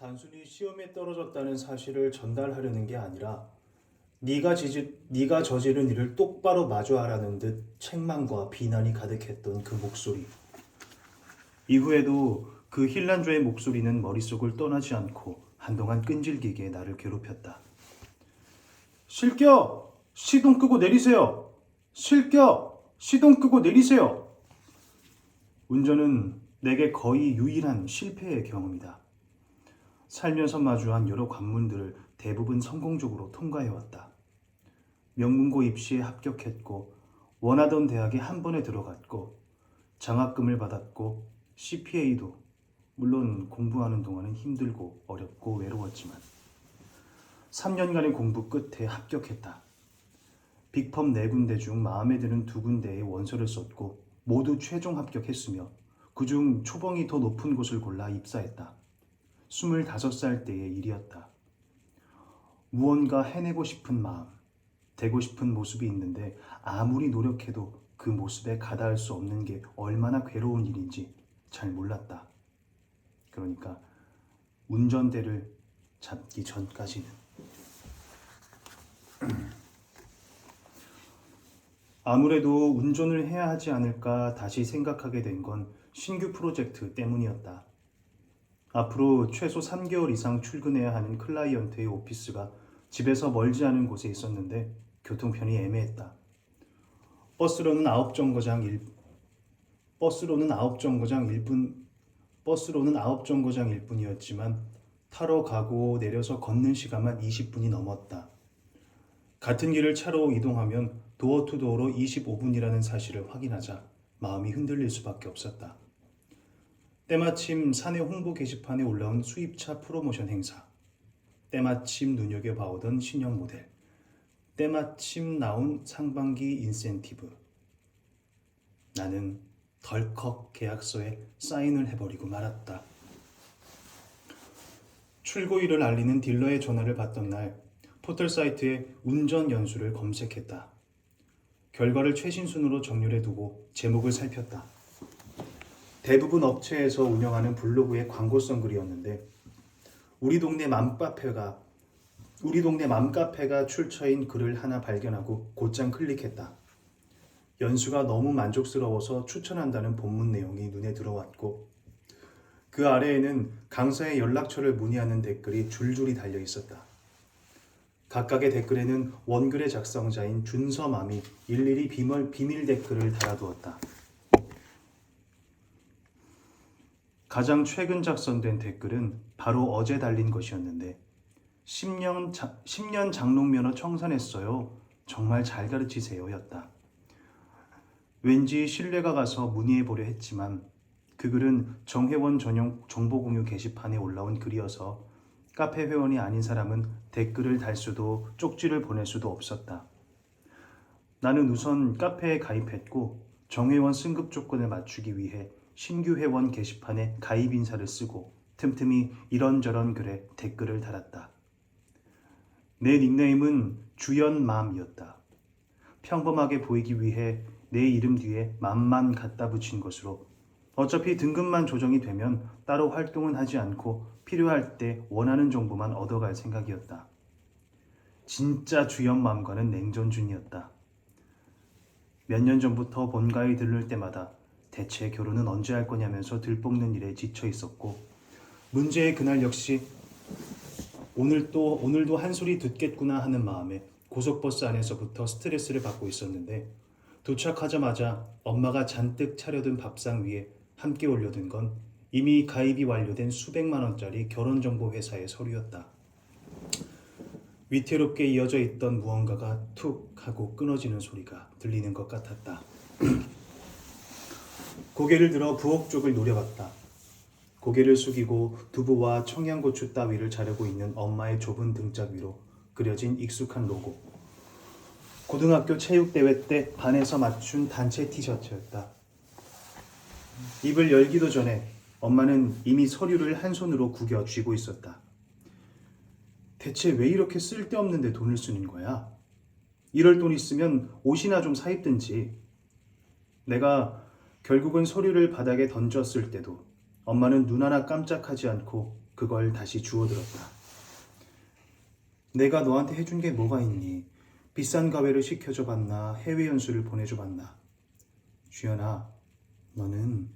단순히 시험에 떨어졌다는 사실을 전달하려는 게 아니라 네가 저지른 일을 똑바로 마주하라는 듯 책망과 비난이 가득했던 그 목소리. 이후에도 그 힐란조의 목소리는 머릿속을 떠나지 않고 한동안 끈질기게 나를 괴롭혔다. 실격! 시동 끄고 내리세요! 실격! 시동 끄고 내리세요! 운전은 내게 거의 유일한 실패의 경험이다. 살면서 마주한 여러 관문들을 대부분 성공적으로 통과해왔다. 명문고 입시에 합격했고 원하던 대학에 한 번에 들어갔고 장학금을 받았고 CPA도 물론 공부하는 동안은 힘들고 어렵고 외로웠지만 3년간의 공부 끝에 합격했다. 빅펌 4군데 중 마음에 드는 2군데에 원서를 썼고 모두 최종 합격했으며 그중 초봉이 더 높은 곳을 골라 입사했다. 25살 때의 일이었다. 무언가 해내고 싶은 마음, 되고 싶은 모습이 있는데 아무리 노력해도 그 모습에 가닿을 수 없는 게 얼마나 괴로운 일인지 잘 몰랐다. 그러니까 운전대를 잡기 전까지는. 아무래도 운전을 해야 하지 않을까 다시 생각하게 된 건 신규 프로젝트 때문이었다. 앞으로 최소 3개월 이상 출근해야 하는 클라이언트의 오피스가 집에서 멀지 않은 곳에 있었는데 교통편이 애매했다. 버스로는 9정거장 1분이었지만 타러 가고 내려서 걷는 시간만 20분이 넘었다. 같은 길을 차로 이동하면 도어 투 도어로 25분이라는 사실을 확인하자 마음이 흔들릴 수밖에 없었다. 때마침 사내 홍보 게시판에 올라온 수입차 프로모션 행사, 때마침 눈여겨봐오던 신형 모델, 때마침 나온 상반기 인센티브. 나는 덜컥 계약서에 사인을 해버리고 말았다. 출고일을 알리는 딜러의 전화를 받던 날 포털 사이트에 운전 연수를 검색했다. 결과를 최신순으로 정렬해두고 제목을 살폈다. 대부분 업체에서 운영하는 블로그의 광고성 글이었는데 우리 동네 맘카페가 출처인 글을 하나 발견하고 곧장 클릭했다. 연수가 너무 만족스러워서 추천한다는 본문 내용이 눈에 들어왔고 그 아래에는 강사의 연락처를 문의하는 댓글이 줄줄이 달려 있었다. 각각의 댓글에는 원글의 작성자인 준서맘이 일일이 비밀 댓글을 달아두었다. 가장 최근 작성된 댓글은 바로 어제 달린 것이었는데 10년 장롱면허 청산했어요. 정말 잘 가르치세요 였다. 왠지 신뢰가 가서 문의해보려 했지만 그 글은 정회원 전용 정보공유 게시판에 올라온 글이어서 카페 회원이 아닌 사람은 댓글을 달 수도 쪽지를 보낼 수도 없었다. 나는 우선 카페에 가입했고 정회원 승급 조건을 맞추기 위해 신규 회원 게시판에 가입 인사를 쓰고 틈틈이 이런저런 글에 댓글을 달았다. 내 닉네임은 주연맘이었다. 평범하게 보이기 위해 내 이름 뒤에 맘만 갖다 붙인 것으로 어차피 등급만 조정이 되면 따로 활동은 하지 않고 필요할 때 원하는 정보만 얻어갈 생각이었다. 진짜 주연맘과는 냉전중이었다. 몇 년 전부터 본가에 들를 때마다 대체 결혼은 언제 할 거냐면서 들볶는 일에 지쳐 있었고 문제의 그날 역시 오늘도 한 소리 듣겠구나 하는 마음에 고속버스 안에서부터 스트레스를 받고 있었는데 도착하자마자 엄마가 잔뜩 차려둔 밥상 위에 함께 올려둔 건 이미 가입이 완료된 수백만 원짜리 결혼정보 회사의 서류였다. 위태롭게 이어져 있던 무언가가 툭 하고 끊어지는 소리가 들리는 것 같았다. 고개를 들어 부엌 쪽을 노려봤다. 고개를 숙이고 두부와 청양고추 따위를 자르고 있는 엄마의 좁은 등짝 위로 그려진 익숙한 로고. 고등학교 체육대회 때 반에서 맞춘 단체 티셔츠였다. 입을 열기도 전에 엄마는 이미 서류를 한 손으로 구겨 쥐고 있었다. 대체 왜 이렇게 쓸데없는데 돈을 쓰는 거야? 이럴 돈 있으면 옷이나 좀 사 입든지. 내가 결국은 서류를 바닥에 던졌을 때도 엄마는 눈 하나 깜짝하지 않고 그걸 다시 주워들었다. 내가 너한테 해준 게 뭐가 있니? 비싼 가회를 시켜줘 봤나? 해외 연수를 보내줘 봤나? 주연아, 너는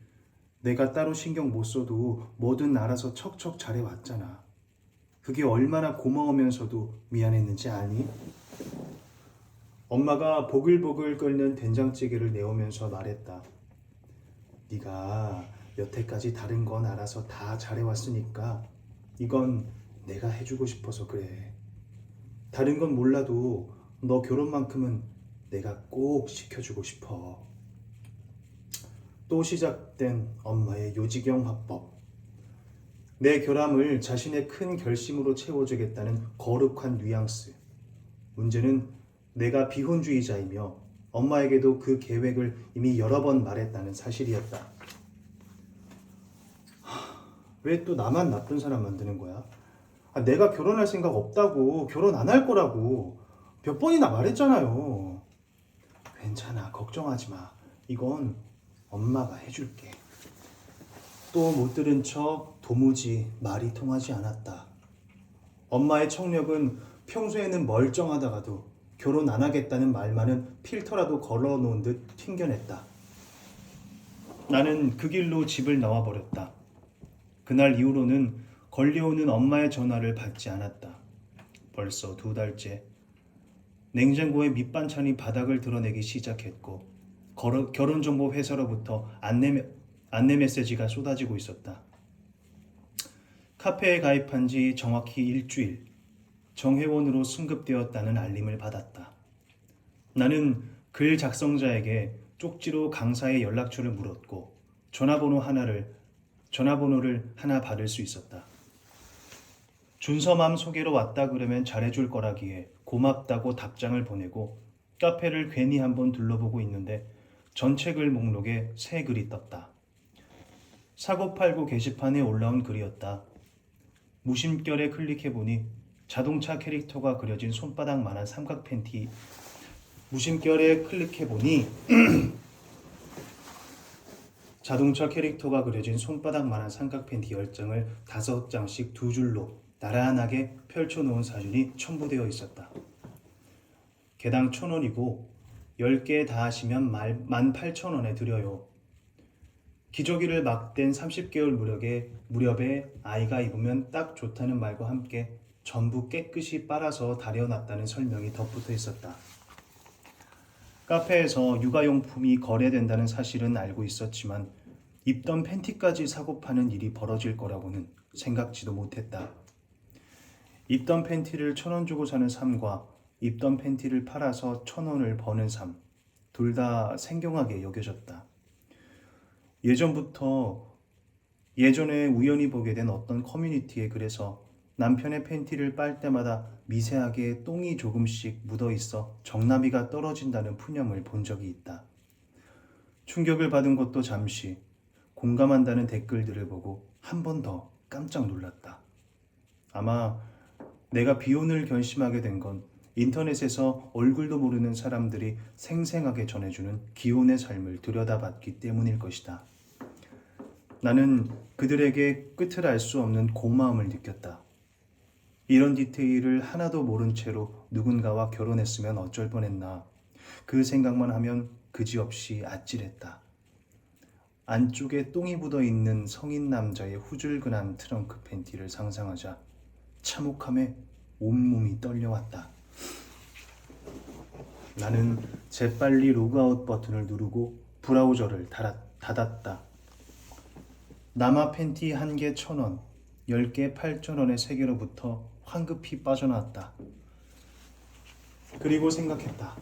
내가 따로 신경 못 써도 뭐든 알아서 척척 잘해왔잖아. 그게 얼마나 고마우면서도 미안했는지 아니? 엄마가 보글보글 끓는 된장찌개를 내오면서 말했다. 네가 여태까지 다른 건 알아서 다 잘해왔으니까 이건 내가 해주고 싶어서 그래. 다른 건 몰라도 너 결혼만큼은 내가 꼭 시켜주고 싶어. 또 시작된 엄마의 요지경 화법. 내 결함을 자신의 큰 결심으로 채워주겠다는 거룩한 뉘앙스. 문제는 내가 비혼주의자이며 엄마에게도 그 계획을 이미 여러 번 말했다는 사실이었다. 왜 또 나만 나쁜 사람 만드는 거야? 내가 결혼할 생각 없다고, 결혼 안 할 거라고 몇 번이나 말했잖아요. 괜찮아, 걱정하지 마. 이건 엄마가 해줄게. 또 못 들은 척 도무지 말이 통하지 않았다. 엄마의 청력은 평소에는 멀쩡하다가도 결혼 안 하겠다는 말만은 필터라도 걸어놓은 듯 튕겨냈다. 나는 그 길로 집을 나와버렸다. 그날 이후로는 걸려오는 엄마의 전화를 받지 않았다. 벌써 2달째. 냉장고의 밑반찬이 바닥을 드러내기 시작했고 결혼정보 회사로부터 안내 메시지가 쏟아지고 있었다. 카페에 가입한 지 정확히 일주일, 정회원으로 승급되었다는 알림을 받았다. 나는 글 작성자에게 쪽지로 강사의 연락처를 물었고 전화번호를 하나 받을 수 있었다. 준서맘 소개로 왔다 그러면 잘해줄 거라기에 고맙다고 답장을 보내고 카페를 괜히 한번 둘러보고 있는데 전체 글 목록에 새 글이 떴다. 사고팔고 게시판에 올라온 글이었다. 무심결에 클릭해보니 자동차 캐릭터가 그려진 손바닥만한 삼각 팬티. 자동차 캐릭터가 그려진 손바닥만한 삼각 팬티 10장을 5장씩 2줄로 나란하게 펼쳐놓은 사진이 첨부되어 있었다. 개당 1,000원이고 10개 다 하시면 18,000원에 드려요. 기저귀를 막댄 30개월 무렵에 아이가 입으면 딱 좋다는 말과 함께 전부 깨끗이 빨아서 다려놨다는 설명이 덧붙어 있었다. 카페에서 육아용품이 거래된다는 사실은 알고 있었지만 입던 팬티까지 사고 파는 일이 벌어질 거라고는 생각지도 못했다. 입던 팬티를 1,000원 주고 사는 삶과 입던 팬티를 팔아서 1,000원을 버는 삶, 둘 다 생경하게 여겨졌다. 예전에 우연히 보게 된 어떤 커뮤니티에 글에서 남편의 팬티를 빨 때마다 미세하게 똥이 조금씩 묻어 있어 정나비가 떨어진다는 푸념을 본 적이 있다. 충격을 받은 것도 잠시, 공감한다는 댓글들을 보고 한 번 더 깜짝 놀랐다. 아마 내가 비혼을 결심하게 된 건 인터넷에서 얼굴도 모르는 사람들이 생생하게 전해주는 기혼의 삶을 들여다봤기 때문일 것이다. 나는 그들에게 끝을 알 수 없는 고마움을 느꼈다. 이런 디테일을 하나도 모른 채로 누군가와 결혼했으면 어쩔 뻔했나. 그 생각만 하면 그지없이 아찔했다. 안쪽에 똥이 묻어있는 성인 남자의 후줄근한 트렁크 팬티를 상상하자 참혹함에 온몸이 떨려왔다. 나는 재빨리 로그아웃 버튼을 누르고 브라우저를 닫았다. 남아 팬티 1개 1,000원, 10개 8,000원의 세계로부터 황급히 빠져나왔다. 그리고 생각했다.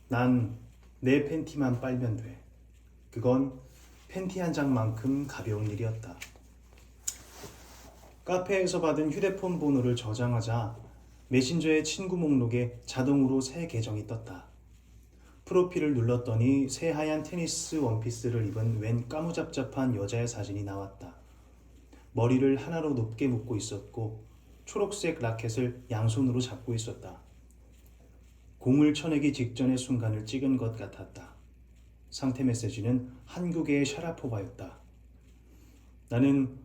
난 내 팬티만 빨면 돼. 그건 팬티 한 장만큼 가벼운 일이었다. 카페에서 받은 휴대폰 번호를 저장하자 메신저의 친구 목록에 자동으로 새 계정이 떴다. 프로필을 눌렀더니 새하얀 테니스 원피스를 입은 웬 까무잡잡한 여자의 사진이 나왔다. 머리를 하나로 높게 묶고 있었고 초록색 라켓을 양손으로 잡고 있었다. 공을 쳐내기 직전의 순간을 찍은 것 같았다. 상태 메시지는 한국의 샤라포바였다. 나는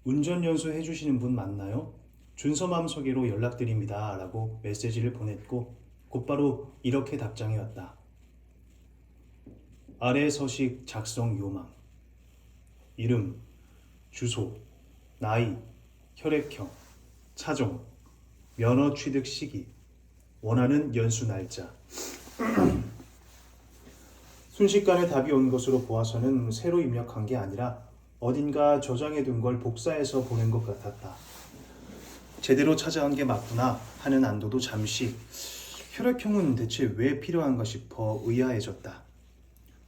운전 연수 해주시는 분 맞나요? 준서맘 소개로 연락드립니다. 라고 메시지를 보냈고 곧바로 이렇게 답장이 왔다. 아래 서식 작성 요망. 이름, 주소, 나이, 혈액형, 차종, 면허 취득 시기, 원하는 연수 날짜. 순식간에 답이 온 것으로 보아서는 새로 입력한 게 아니라 어딘가 저장해 둔 걸 복사해서 보낸 것 같았다. 제대로 찾아온 게 맞구나 하는 안도도 잠시, 혈액형은 대체 왜 필요한가 싶어 의아해졌다.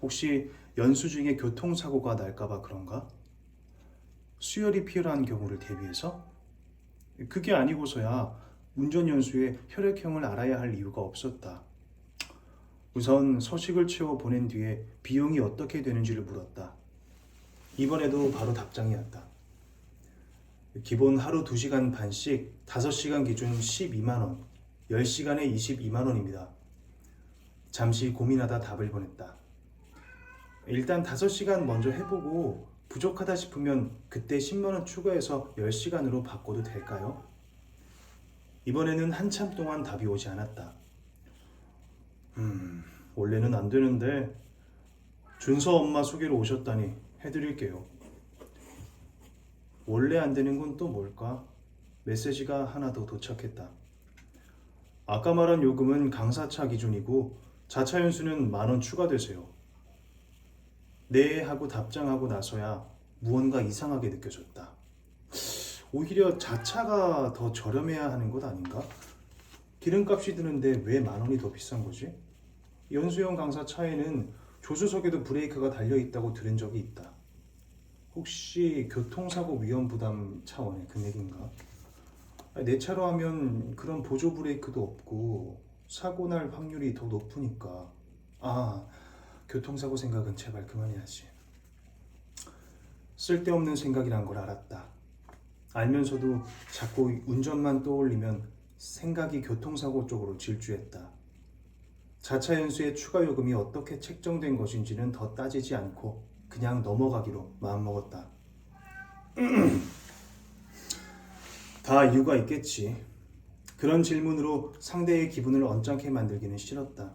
혹시 연수 중에 교통사고가 날까봐 그런가? 수혈이 필요한 경우를 대비해서? 그게 아니고서야 운전 연수에 혈액형을 알아야 할 이유가 없었다. 우선 서식을 채워 보낸 뒤에 비용이 어떻게 되는지를 물었다. 이번에도 바로 답장이 왔다. 기본 하루 2시간 반씩 5시간 기준 12만 원, 10시간에 22만 원입니다. 잠시 고민하다 답을 보냈다. 일단 5시간 먼저 해보고 부족하다 싶으면 그때 10만 원 추가해서 10시간으로 바꿔도 될까요? 이번에는 한참 동안 답이 오지 않았다. 원래는 안 되는데 준서 엄마 소개로 오셨다니 해드릴게요. 원래 안 되는 건 또 뭘까? 메시지가 하나 더 도착했다. 아까 말한 요금은 강사차 기준이고 자차 연수는 10,000원 추가되세요. 네 하고 답장하고 나서야 무언가 이상하게 느껴졌다. 오히려 자차가 더 저렴해야 하는 것 아닌가? 기름값이 드는데 왜 10,000원이 더 비싼 거지? 연수용 강사 차에는 조수석에도 브레이크가 달려있다고 들은 적이 있다. 혹시 교통사고 위험 부담 차원의 금액인가? 내 차로 하면 그런 보조 브레이크도 없고 사고 날 확률이 더 높으니까. 교통사고 생각은 제발 그만해야지. 쓸데없는 생각이란 걸 알았다. 알면서도 자꾸 운전만 떠올리면 생각이 교통사고 쪽으로 질주했다. 자차 연수의 추가 요금이 어떻게 책정된 것인지는 더 따지지 않고 그냥 넘어가기로 마음먹었다. 다 이유가 있겠지. 그런 질문으로 상대의 기분을 언짢게 만들기는 싫었다.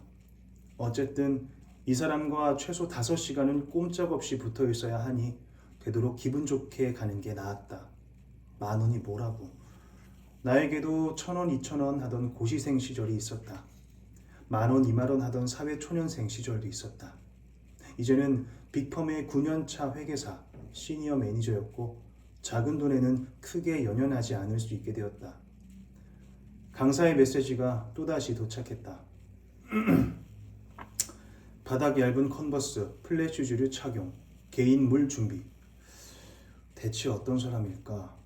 어쨌든 이 사람과 최소 5시간은 꼼짝없이 붙어 있어야 하니 되도록 기분 좋게 가는 게 나았다. 10,000원이 뭐라고. 나에게도 1,000원, 2,000원 하던 고시생 시절이 있었다. 10,000원, 20,000원 하던 사회초년생 시절도 있었다. 이제는 빅펌의 9년차 회계사, 시니어 매니저였고 작은 돈에는 크게 연연하지 않을 수 있게 되었다. 강사의 메시지가 또다시 도착했다. 바닥 얇은 컨버스, 플랫 슈즈를 착용, 개인 물 준비. 대체 어떤 사람일까?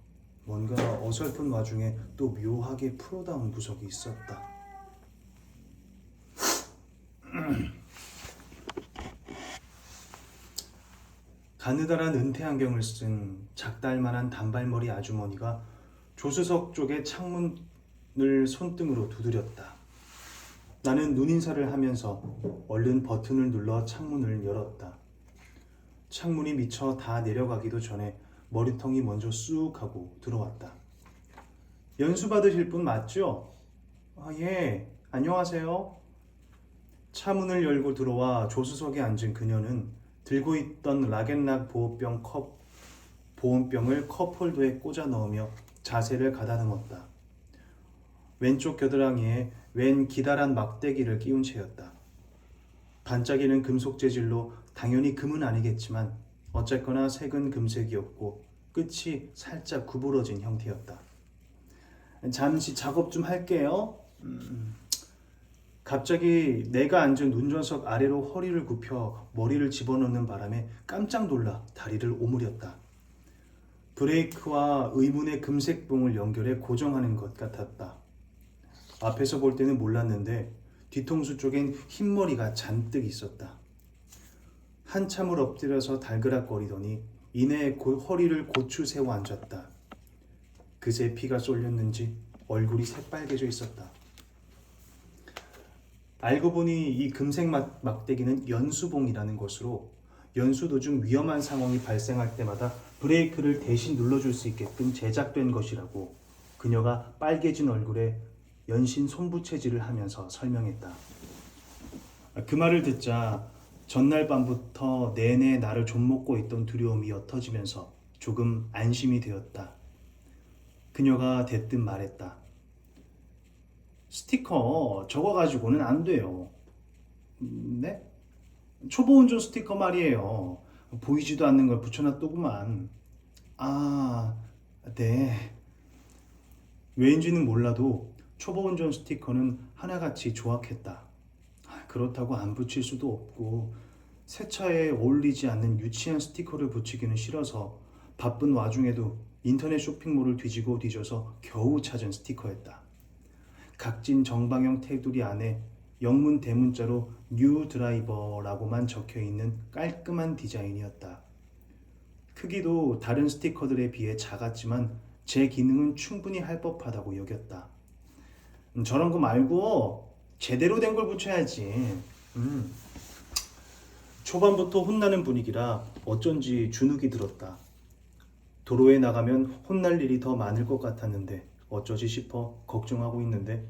뭔가 어설픈 와중에 또 묘하게 프로다운 구석이 있었다. 가느다란 은퇴 안경을 쓴 작달만한 단발머리 아주머니가 조수석 쪽의 창문을 손등으로 두드렸다. 나는 눈인사를 하면서 얼른 버튼을 눌러 창문을 열었다. 창문이 미처 다 내려가기도 전에 머리통이 먼저 쑥 하고 들어왔다. 연수 받으실 분 맞죠? 예, 안녕하세요. 차문을 열고 들어와 조수석에 앉은 그녀는 들고 있던 락앤락 보온병을 컵홀더에 꽂아 넣으며 자세를 가다듬었다. 왼쪽 겨드랑이에 웬 기다란 막대기를 끼운 채였다. 반짝이는 금속 재질로 당연히 금은 아니겠지만 어쨌거나 색은 금색이었고 끝이 살짝 구부러진 형태였다. 잠시 작업 좀 할게요. 갑자기 내가 앉은 운전석 아래로 허리를 굽혀 머리를 집어넣는 바람에 깜짝 놀라 다리를 오므렸다. 브레이크와 의문의 금색 봉을 연결해 고정하는 것 같았다. 앞에서 볼 때는 몰랐는데 뒤통수 쪽엔 흰머리가 잔뜩 있었다. 한참을 엎드려서 달그락거리더니 이내 허리를 고추 세워 앉았다. 그새 피가 쏠렸는지 얼굴이 새빨개져 있었다. 알고 보니 이 금색 막대기는 연수봉이라는 것으로 연수 도중 위험한 상황이 발생할 때마다 브레이크를 대신 눌러줄 수 있게끔 제작된 것이라고 그녀가 빨개진 얼굴에 연신 손부채질을 하면서 설명했다. 그 말을 듣자 전날 밤부터 내내 나를 좀먹고 있던 두려움이 옅어지면서 조금 안심이 되었다. 그녀가 대뜸 말했다. 스티커 저거 가지고는 안 돼요. 네? 초보 운전 스티커 말이에요. 보이지도 않는 걸 붙여놨더구만. 아, 네. 왜인지는 몰라도 초보 운전 스티커는 하나같이 조악했다. 그렇다고 안 붙일 수도 없고 새 차에 어울리지 않는 유치한 스티커를 붙이기는 싫어서 바쁜 와중에도 인터넷 쇼핑몰을 뒤지고 뒤져서 겨우 찾은 스티커였다. 각진 정방형 테두리 안에 영문 대문자로 뉴 드라이버라고만 적혀있는 깔끔한 디자인이었다. 크기도 다른 스티커들에 비해 작았지만 제 기능은 충분히 할 법하다고 여겼다. 저런 거 말고 제대로 된 걸 붙여야지. 초반부터 혼나는 분위기라 어쩐지 주눅이 들었다. 도로에 나가면 혼날 일이 더 많을 것 같았는데 어쩌지 싶어 걱정하고 있는데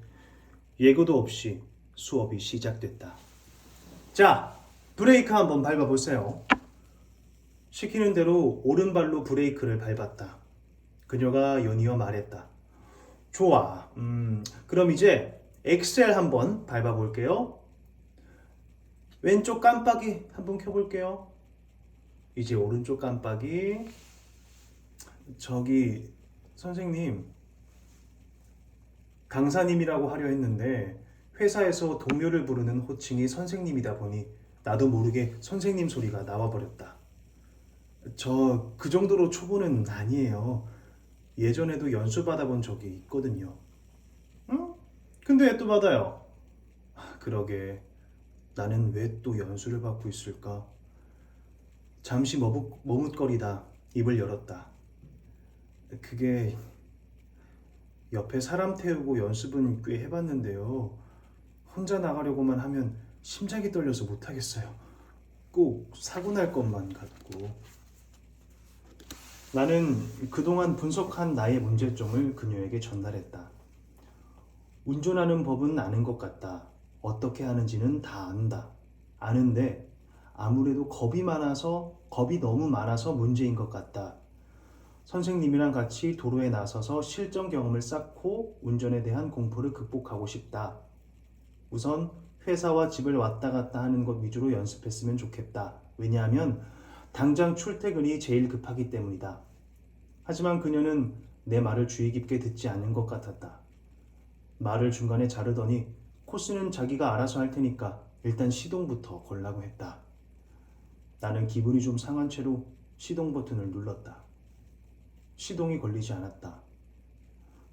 예고도 없이 수업이 시작됐다. 자, 브레이크 한번 밟아보세요. 시키는 대로 오른발로 브레이크를 밟았다. 그녀가 연이어 말했다. 좋아. 그럼 이제 엑셀 한번 밟아볼게요. 왼쪽 깜빡이 한번 켜볼게요. 이제 오른쪽 깜빡이. 저기 선생님, 강사님이라고 하려 했는데 회사에서 동료를 부르는 호칭이 선생님이다 보니 나도 모르게 선생님 소리가 나와버렸다. 저 그 정도로 초보는 아니에요. 예전에도 연수 받아본 적이 있거든요. 응? 근데 왜 또 받아요? 그러게, 나는 왜 또 연수를 받고 있을까? 잠시 머뭇거리다 입을 열었다. 그게 옆에 사람 태우고 연습은 꽤 해봤는데요. 혼자 나가려고만 하면 심장이 떨려서 못하겠어요. 꼭 사고 날 것만 같고. 나는 그동안 분석한 나의 문제점을 그녀에게 전달했다. 운전하는 법은 아는 것 같다. 어떻게 하는지는 다 안다. 아는데 아무래도 겁이 너무 많아서 문제인 것 같다. 선생님이랑 같이 도로에 나서서 실전 경험을 쌓고 운전에 대한 공포를 극복하고 싶다. 우선 회사와 집을 왔다 갔다 하는 것 위주로 연습했으면 좋겠다. 왜냐하면 당장 출퇴근이 제일 급하기 때문이다. 하지만 그녀는 내 말을 주의 깊게 듣지 않는 것 같았다. 말을 중간에 자르더니 코스는 자기가 알아서 할 테니까 일단 시동부터 걸라고 했다. 나는 기분이 좀 상한 채로 시동 버튼을 눌렀다. 시동이 걸리지 않았다.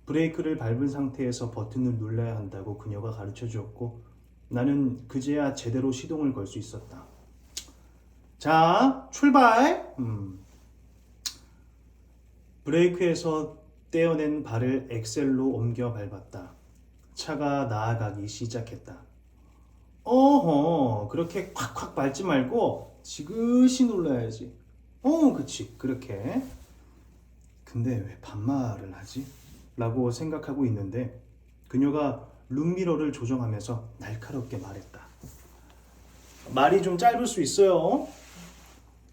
브레이크를 밟은 상태에서 버튼을 눌러야 한다고 그녀가 가르쳐 주었고 나는 그제야 제대로 시동을 걸 수 있었다. 자, 출발! 브레이크에서 떼어낸 발을 엑셀로 옮겨 밟았다. 차가 나아가기 시작했다. 어허, 그렇게 콱콱 밟지 말고 지그시 눌러야지. 그치, 그렇게. 근데 왜 반말을 하지? 라고 생각하고 있는데 그녀가 룸미러를 조정하면서 날카롭게 말했다. 말이 좀 짧을 수 있어요.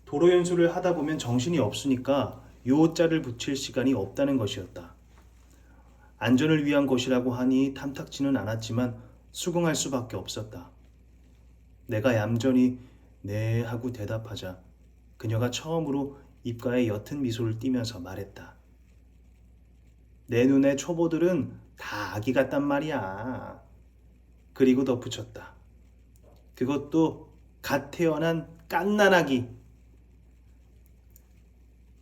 도로 연수를 하다 보면 정신이 없으니까 요자를 붙일 시간이 없다는 것이었다. 안전을 위한 것이라고 하니 탐탁지는 않았지만 수긍할 수밖에 없었다. 내가 얌전히 네 하고 대답하자 그녀가 처음으로 입가에 옅은 미소를 띠면서 말했다. 내 눈에 초보들은 다 아기 같단 말이야. 그리고 덧붙였다. 그것도 갓 태어난 갓난아기.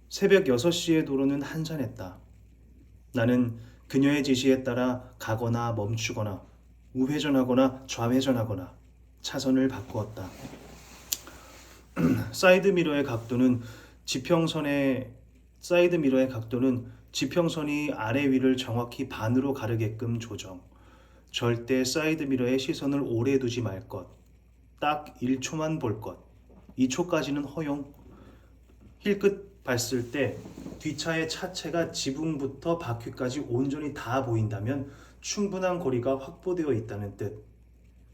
새벽 6시의 도로는 한산했다. 나는 그녀의 지시에 따라 가거나 멈추거나 우회전하거나 좌회전하거나 차선을 바꾸었다. 사이드미러의 각도는 지평선이 아래 위를 정확히 반으로 가르게끔 조정. 절대 사이드미러에 시선을 오래 두지 말 것. 딱 1초만 볼 것. 2초까지는 허용. 봤을 때 뒷차의 차체가 지붕부터 바퀴까지 온전히 다 보인다면 충분한 거리가 확보되어 있다는 뜻.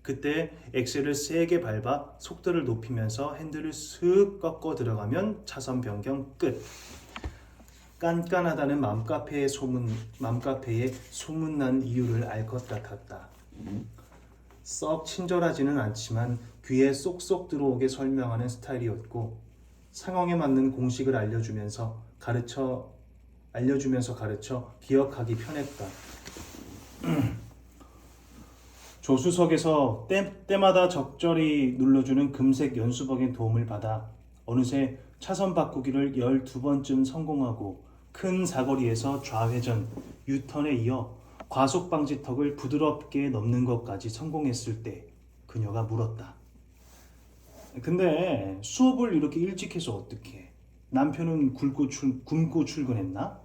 그때 엑셀을 세게 밟아 속도를 높이면서 핸들을 슥 꺾어 들어가면 차선 변경 끝. 깐깐하다는 맘카페의 소문난 이유를 알 것 같았다. 썩 친절하지는 않지만 귀에 쏙쏙 들어오게 설명하는 스타일이었고 상황에 맞는 공식을 알려주면서 가르쳐 기억하기 편했다. 조수석에서 때마다 적절히 눌러주는 금색 연수복의 도움을 받아 어느새 차선 바꾸기를 12번쯤 성공하고 큰 사거리에서 좌회전, 유턴에 이어 과속 방지턱을 부드럽게 넘는 것까지 성공했을 때 그녀가 물었다. 근데 수업을 이렇게 일찍 해서 어떡해? 남편은 굶고 출근했나?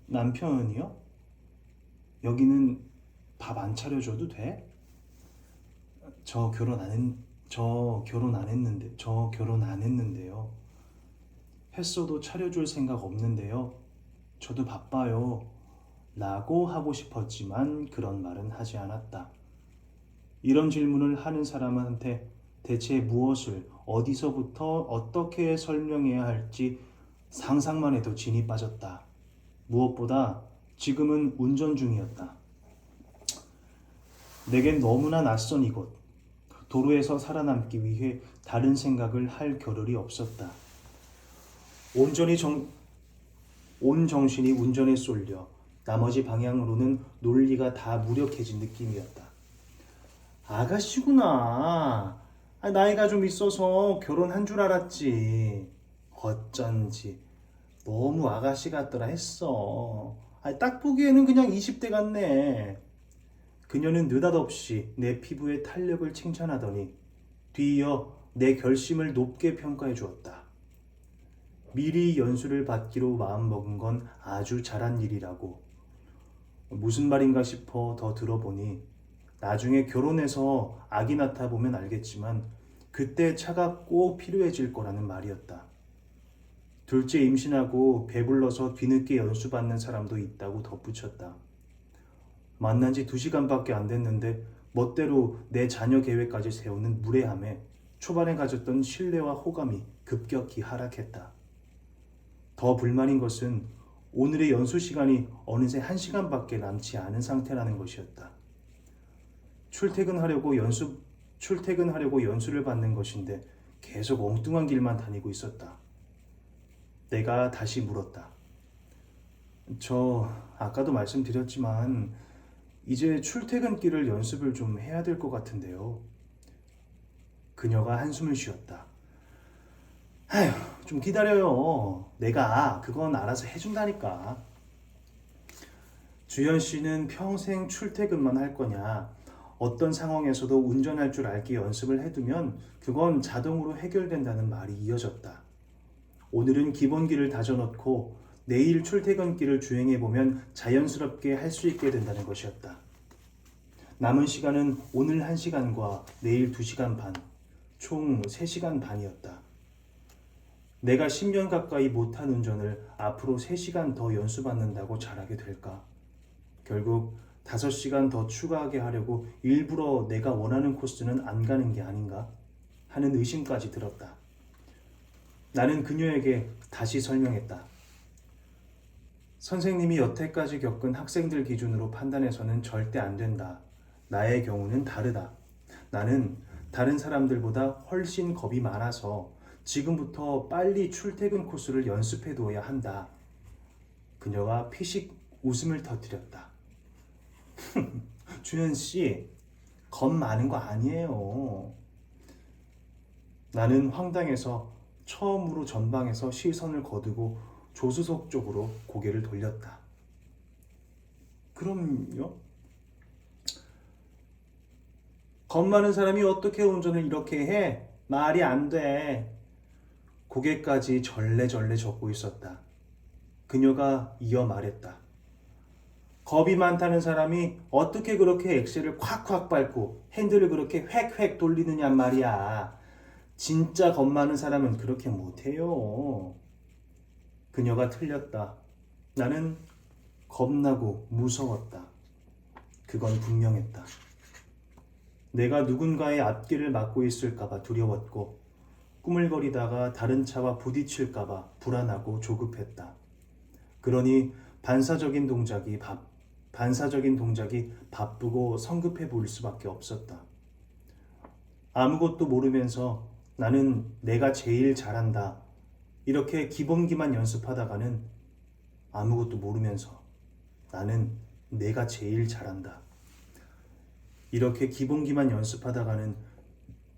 남편이요? 여기는 밥 안 차려줘도 돼? 저 결혼 안 했는데요. 했어도 차려줄 생각 없는데요. 저도 바빠요. 라고 하고 싶었지만 그런 말은 하지 않았다. 이런 질문을 하는 사람한테 대체 무엇을 어디서부터 어떻게 설명해야 할지 상상만 해도 진이 빠졌다. 무엇보다 지금은 운전 중이었다. 내겐 너무나 낯선 이곳. 도로에서 살아남기 위해 다른 생각을 할 겨를이 없었다. 온 정신이 운전에 쏠려 나머지 방향으로는 논리가 다 무력해진 느낌이었다. 아가씨구나. 나이가 좀 있어서 결혼한 줄 알았지. 어쩐지 너무 아가씨 같더라 했어. 딱 보기에는 그냥 20대 같네. 그녀는 느닷없이 내 피부의 탄력을 칭찬하더니 뒤이어 내 결심을 높게 평가해 주었다. 미리 연수를 받기로 마음먹은 건 아주 잘한 일이라고. 무슨 말인가 싶어 더 들어보니 나중에 결혼해서 아기 낳다 보면 알겠지만 그때 차가 꼭 필요해질 거라는 말이었다. 둘째 임신하고 배불러서 뒤늦게 연수받는 사람도 있다고 덧붙였다. 만난 지 2시간밖에 안 됐는데 멋대로 내 자녀 계획까지 세우는 무례함에 초반에 가졌던 신뢰와 호감이 급격히 하락했다. 더 불만인 것은 오늘의 연수 시간이 어느새 1시간밖에 남지 않은 상태라는 것이었다. 출퇴근하려고 연수를 받는 것인데 계속 엉뚱한 길만 다니고 있었다. 내가 다시 물었다. 저 아까도 말씀드렸지만 이제 출퇴근길을 연습을 좀 해야 될 것 같은데요. 그녀가 한숨을 쉬었다. 아휴, 좀 기다려요. 내가 그건 알아서 해준다니까. 주현 씨는 평생 출퇴근만 할 거냐? 어떤 상황에서도 운전할 줄 알게 연습을 해두면 그건 자동으로 해결된다는 말이 이어졌다. 오늘은 기본기를 다져놓고 내일 출퇴근길을 주행해보면 자연스럽게 할 수 있게 된다는 것이었다. 남은 시간은 오늘 1시간과 내일 2시간 반, 총 3시간 반이었다. 내가 10년 가까이 못한 운전을 앞으로 3시간 더 연수받는다고 잘하게 될까? 결국 5시간 더 추가하게 하려고 일부러 내가 원하는 코스는 안 가는 게 아닌가? 하는 의심까지 들었다. 나는 그녀에게 다시 설명했다. 선생님이 여태까지 겪은 학생들 기준으로 판단해서는 절대 안 된다. 나의 경우는 다르다. 나는 다른 사람들보다 훨씬 겁이 많아서 지금부터 빨리 출퇴근 코스를 연습해 두어야 한다. 그녀가 피식 웃음을 터뜨렸다. 주현 씨, 겁 많은 거 아니에요. 나는 황당해서 처음으로 전방에서 시선을 거두고 조수석 쪽으로 고개를 돌렸다. 그럼요? 겁 많은 사람이 어떻게 운전을 이렇게 해? 말이 안 돼. 고개까지 절레절레 젓고 있었다. 그녀가 이어 말했다. 겁이 많다는 사람이 어떻게 그렇게 엑셀을 콱콱 밟고 핸들을 그렇게 획획 돌리느냐 말이야. 진짜 겁 많은 사람은 그렇게 못해요. 그녀가 틀렸다. 나는 겁나고 무서웠다. 그건 분명했다. 내가 누군가의 앞길을 막고 있을까봐 두려웠고 꾸물거리다가 다른 차와 부딪힐까봐 불안하고 조급했다. 그러니 반사적인 동작이 바쁘고 성급해 보일 수밖에 없었다. 아무것도 모르면서 나는 내가 제일 잘한다. 이렇게 기본기만 연습하다가는 아무것도 모르면서 나는 내가 제일 잘한다. 이렇게 기본기만 연습하다가는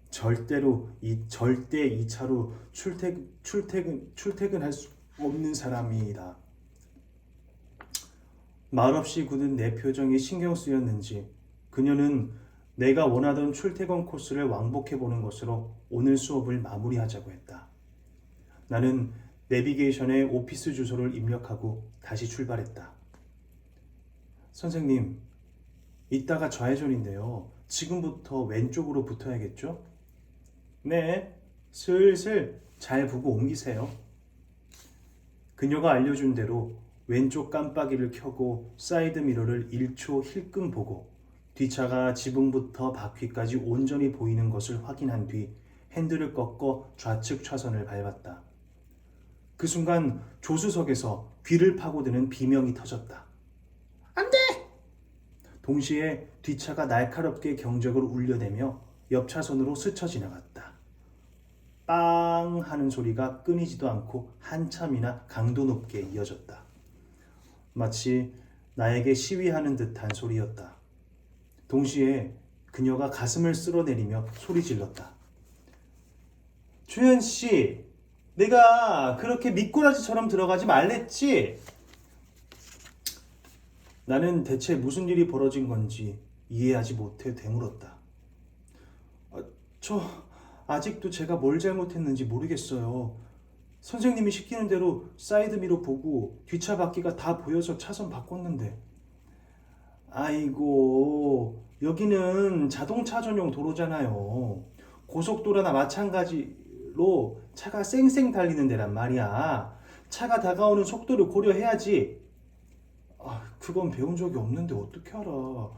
절대 2차로 출퇴근할 수 없는 사람이다. 말없이 굳은 내 표정이 신경 쓰였는지 그녀는 내가 원하던 출퇴근 코스를 왕복해보는 것으로 오늘 수업을 마무리하자고 했다. 나는 내비게이션에 오피스 주소를 입력하고 다시 출발했다. 선생님, 이따가 좌회전인데요. 지금부터 왼쪽으로 붙어야겠죠? 네, 슬슬 잘 보고 옮기세요. 그녀가 알려준 대로 왼쪽 깜빡이를 켜고 사이드 미러를 1초 힐끔 보고 뒷차가 지붕부터 바퀴까지 온전히 보이는 것을 확인한 뒤 핸들을 꺾어 좌측 차선을 밟았다. 그 순간 조수석에서 귀를 파고드는 비명이 터졌다. 안 돼! 동시에 뒷차가 날카롭게 경적을 울려대며 옆 차선으로 스쳐 지나갔다. 빵 하는 소리가 끊이지도 않고 한참이나 강도 높게 이어졌다. 마치 나에게 시위하는 듯한 소리였다. 동시에 그녀가 가슴을 쓸어내리며 소리 질렀다. 주현 씨, 내가 그렇게 미꾸라지처럼 들어가지 말랬지? 나는 대체 무슨 일이 벌어진 건지 이해하지 못해 되물었다. 저 아직도 제가 뭘 잘못했는지 모르겠어요. 선생님이 시키는 대로 사이드미러 보고 뒷차 바퀴가 다 보여서 차선 바꿨는데. 아이고, 여기는 자동차 전용 도로잖아요. 고속도로나 마찬가지로 차가 쌩쌩 달리는 데란 말이야. 차가 다가오는 속도를 고려해야지. 그건 배운 적이 없는데 어떻게 알아.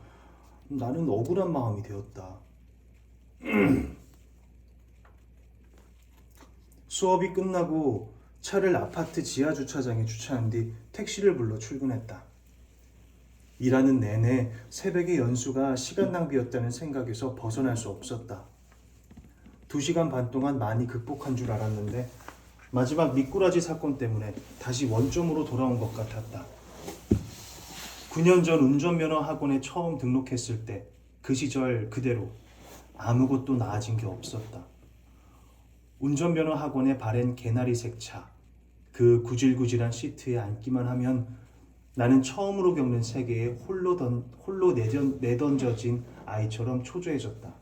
나는 억울한 마음이 되었다. 수업이 끝나고 차를 아파트 지하 주차장에 주차한 뒤 택시를 불러 출근했다. 일하는 내내 새벽의 연수가 시간 낭비였다는 생각에서 벗어날 수 없었다. 2시간 반 동안 많이 극복한 줄 알았는데 마지막 미꾸라지 사건 때문에 다시 원점으로 돌아온 것 같았다. 9년 전 운전면허 학원에 처음 등록했을 때 그 시절 그대로 아무것도 나아진 게 없었다. 운전면허 학원에 바랜 개나리색 차, 그 구질구질한 시트에 앉기만 하면 나는 처음으로 겪는 세계에 홀로 내던져진 아이처럼 초조해졌다.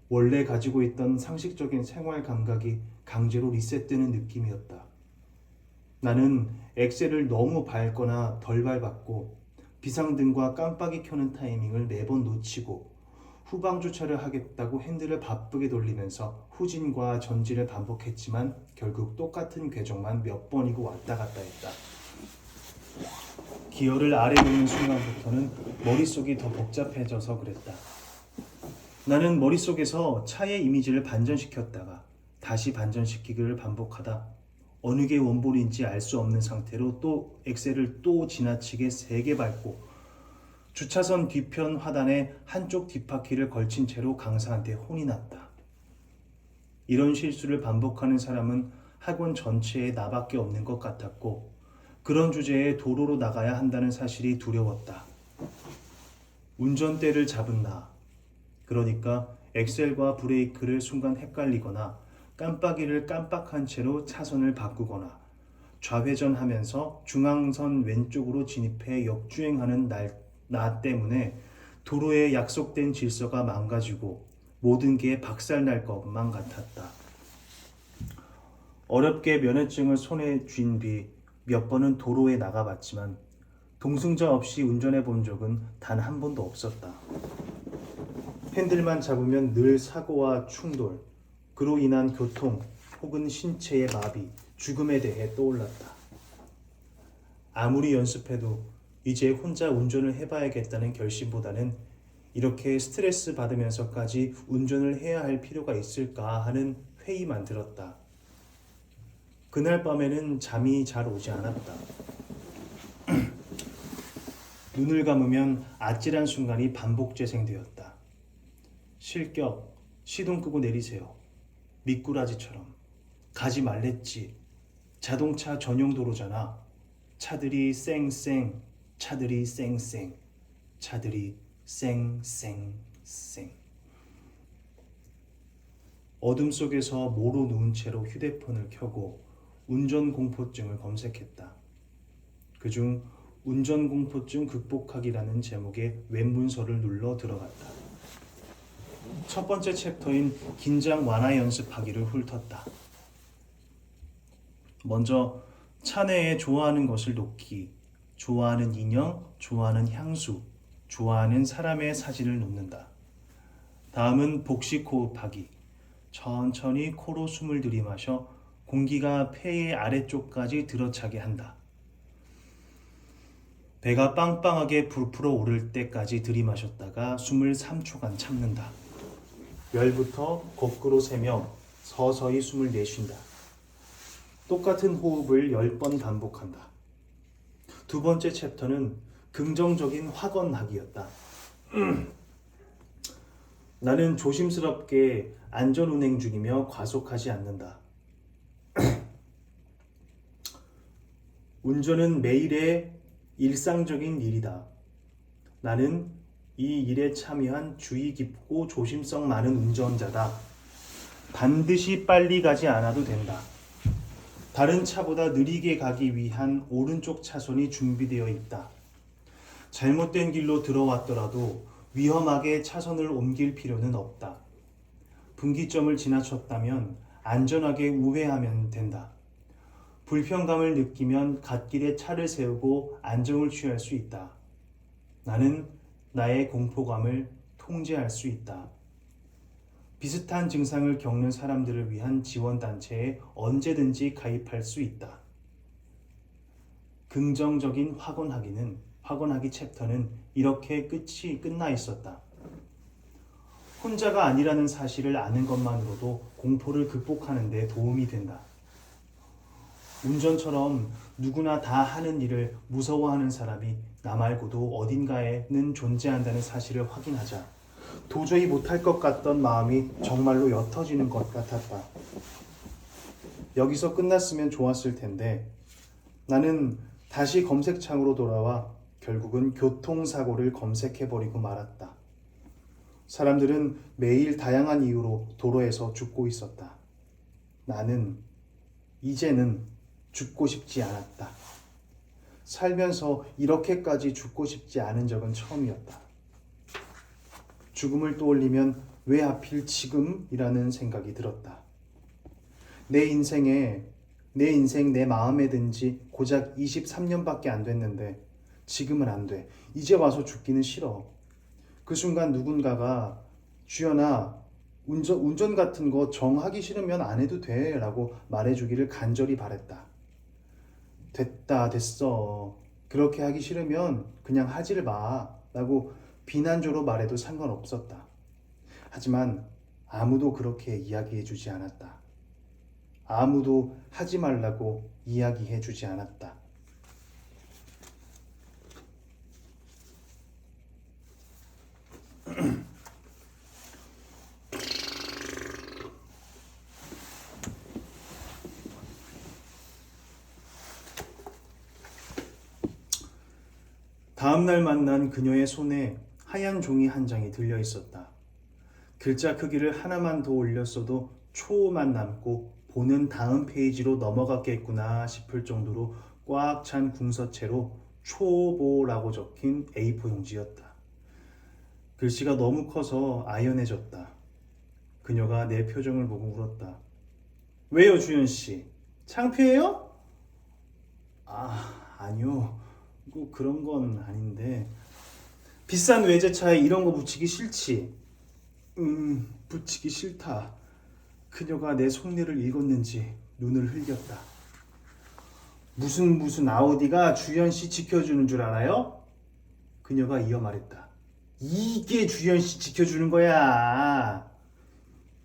원래 가지고 있던 상식적인 생활 감각이 강제로 리셋되는 느낌이었다. 나는 엑셀을 너무 밟거나 덜 밟았고 비상등과 깜빡이 켜는 타이밍을 매번 놓치고 후방 주차를 하겠다고 핸들을 바쁘게 돌리면서 후진과 전진을 반복했지만 결국 똑같은 궤적만 몇 번이고 왔다 갔다 했다. 기어를 아래 놓는 순간부터는 머릿속이 더 복잡해져서 그랬다. 나는 머릿속에서 차의 이미지를 반전시켰다가 다시 반전시키기를 반복하다 어느 게 원본인지 알 수 없는 상태로 또 엑셀을 또 지나치게 세게 밟고 주차선 뒤편 화단에 한쪽 뒷바퀴를 걸친 채로 강사한테 혼이 났다. 이런 실수를 반복하는 사람은 학원 전체에 나밖에 없는 것 같았고 그런 주제에 도로로 나가야 한다는 사실이 두려웠다. 운전대를 잡은 나, 그러니까 엑셀과 브레이크를 순간 헷갈리거나 깜빡이를 깜빡한 채로 차선을 바꾸거나 좌회전하면서 중앙선 왼쪽으로 진입해 역주행하는 나 때문에 도로에 약속된 질서가 망가지고 모든 게 박살날 것만 같았다. 어렵게 면허증을 손에 쥔 뒤 몇 번은 도로에 나가봤지만 동승자 없이 운전해 본 적은 단 한 번도 없었다. 핸들만 잡으면 늘 사고와 충돌, 그로 인한 교통 혹은 신체의 마비, 죽음에 대해 떠올랐다. 아무리 연습해도 이제 혼자 운전을 해봐야겠다는 결심보다는 이렇게 스트레스 받으면서까지 운전을 해야 할 필요가 있을까 하는 회의만 들었다. 그날 밤에는 잠이 잘 오지 않았다. 눈을 감으면 아찔한 순간이 반복 재생되었다. 실격, 시동 끄고 내리세요. 미꾸라지처럼. 가지 말랬지. 자동차 전용 도로잖아. 차들이 쌩쌩, 차들이 쌩쌩, 차들이 쌩쌩쌩. 어둠 속에서 모로 누운 채로 휴대폰을 켜고 운전공포증을 검색했다. 그중 운전공포증 극복하기라는 제목의 웹문서를 눌러 들어갔다. 첫 번째 챕터인 긴장 완화 연습하기를 훑었다. 먼저 차 내에 좋아하는 것을 놓기, 좋아하는 인형, 좋아하는 향수, 좋아하는 사람의 사진을 놓는다. 다음은 복식 호흡하기. 천천히 코로 숨을 들이마셔 공기가 폐의 아래쪽까지 들어차게 한다. 배가 빵빵하게 부풀어 오를 때까지 들이마셨다가 숨을 3초간 참는다. 10부터 거꾸로 세며 서서히 숨을 내쉰다. 똑같은 호흡을 10번 반복한다. 두 번째 챕터는 긍정적인 확언하기였다. 나는 조심스럽게 안전운행 중이며 과속하지 않는다. 운전은 매일의 일상적인 일이다. 나는 이 일에 참여한 주의 깊고 조심성 많은 운전자다. 반드시 빨리 가지 않아도 된다. 다른 차보다 느리게 가기 위한 오른쪽 차선이 준비되어 있다. 잘못된 길로 들어왔더라도 위험하게 차선을 옮길 필요는 없다. 분기점을 지나쳤다면 안전하게 우회하면 된다. 불편감을 느끼면 갓길에 차를 세우고 안정을 취할 수 있다. 나는 나의 공포감을 통제할 수 있다. 비슷한 증상을 겪는 사람들을 위한 지원단체에 언제든지 가입할 수 있다. 긍정적인 확언하기 챕터는 이렇게 끝나 있었다. 혼자가 아니라는 사실을 아는 것만으로도 공포를 극복하는 데 도움이 된다. 운전처럼 누구나 다 하는 일을 무서워하는 사람이 나 말고도 어딘가에는 존재한다는 사실을 확인하자 도저히 못할 것 같던 마음이 정말로 옅어지는 것 같았다. 여기서 끝났으면 좋았을 텐데 나는 다시 검색창으로 돌아와 결국은 교통사고를 검색해버리고 말았다. 사람들은 매일 다양한 이유로 도로에서 죽고 있었다. 나는 이제는 죽고 싶지 않았다. 살면서 이렇게까지 죽고 싶지 않은 적은 처음이었다. 죽음을 떠올리면 왜 하필 지금이라는 생각이 들었다. 내 인생 내 마음에 든 지 고작 23년밖에 안 됐는데 지금은 안 돼. 이제 와서 죽기는 싫어. 그 순간 누군가가 주연아 운전 같은 거 정하기 싫으면 안 해도 돼 라고 말해주기를 간절히 바랬다. 됐어. 그렇게 하기 싫으면 그냥 하지를 마 라고 비난조로 말해도 상관없었다. 하지만 아무도 그렇게 이야기해주지 않았다. 아무도 하지 말라고 이야기해주지 않았다. 다음날 만난 그녀의 손에 하얀 종이 한 장이 들려 있었다. 글자 크기를 하나만 더 올렸어도 초만 남고 보는 다음 페이지로 넘어갔겠구나 싶을 정도로 꽉 찬 궁서체로 초보라고 적힌 A4 용지였다. 글씨가 너무 커서 아연해졌다. 그녀가 내 표정을 보고 울었다. 왜요, 주연씨? 창피해요? 아니요. 뭐 그런 건 아닌데. 비싼 외제차에 이런 거 붙이기 싫지? 붙이기 싫다. 그녀가 내 속내를 읽었는지 눈을 흘겼다. 무슨 아우디가 주연 씨 지켜주는 줄 알아요? 그녀가 이어 말했다. 이게 주연 씨 지켜주는 거야.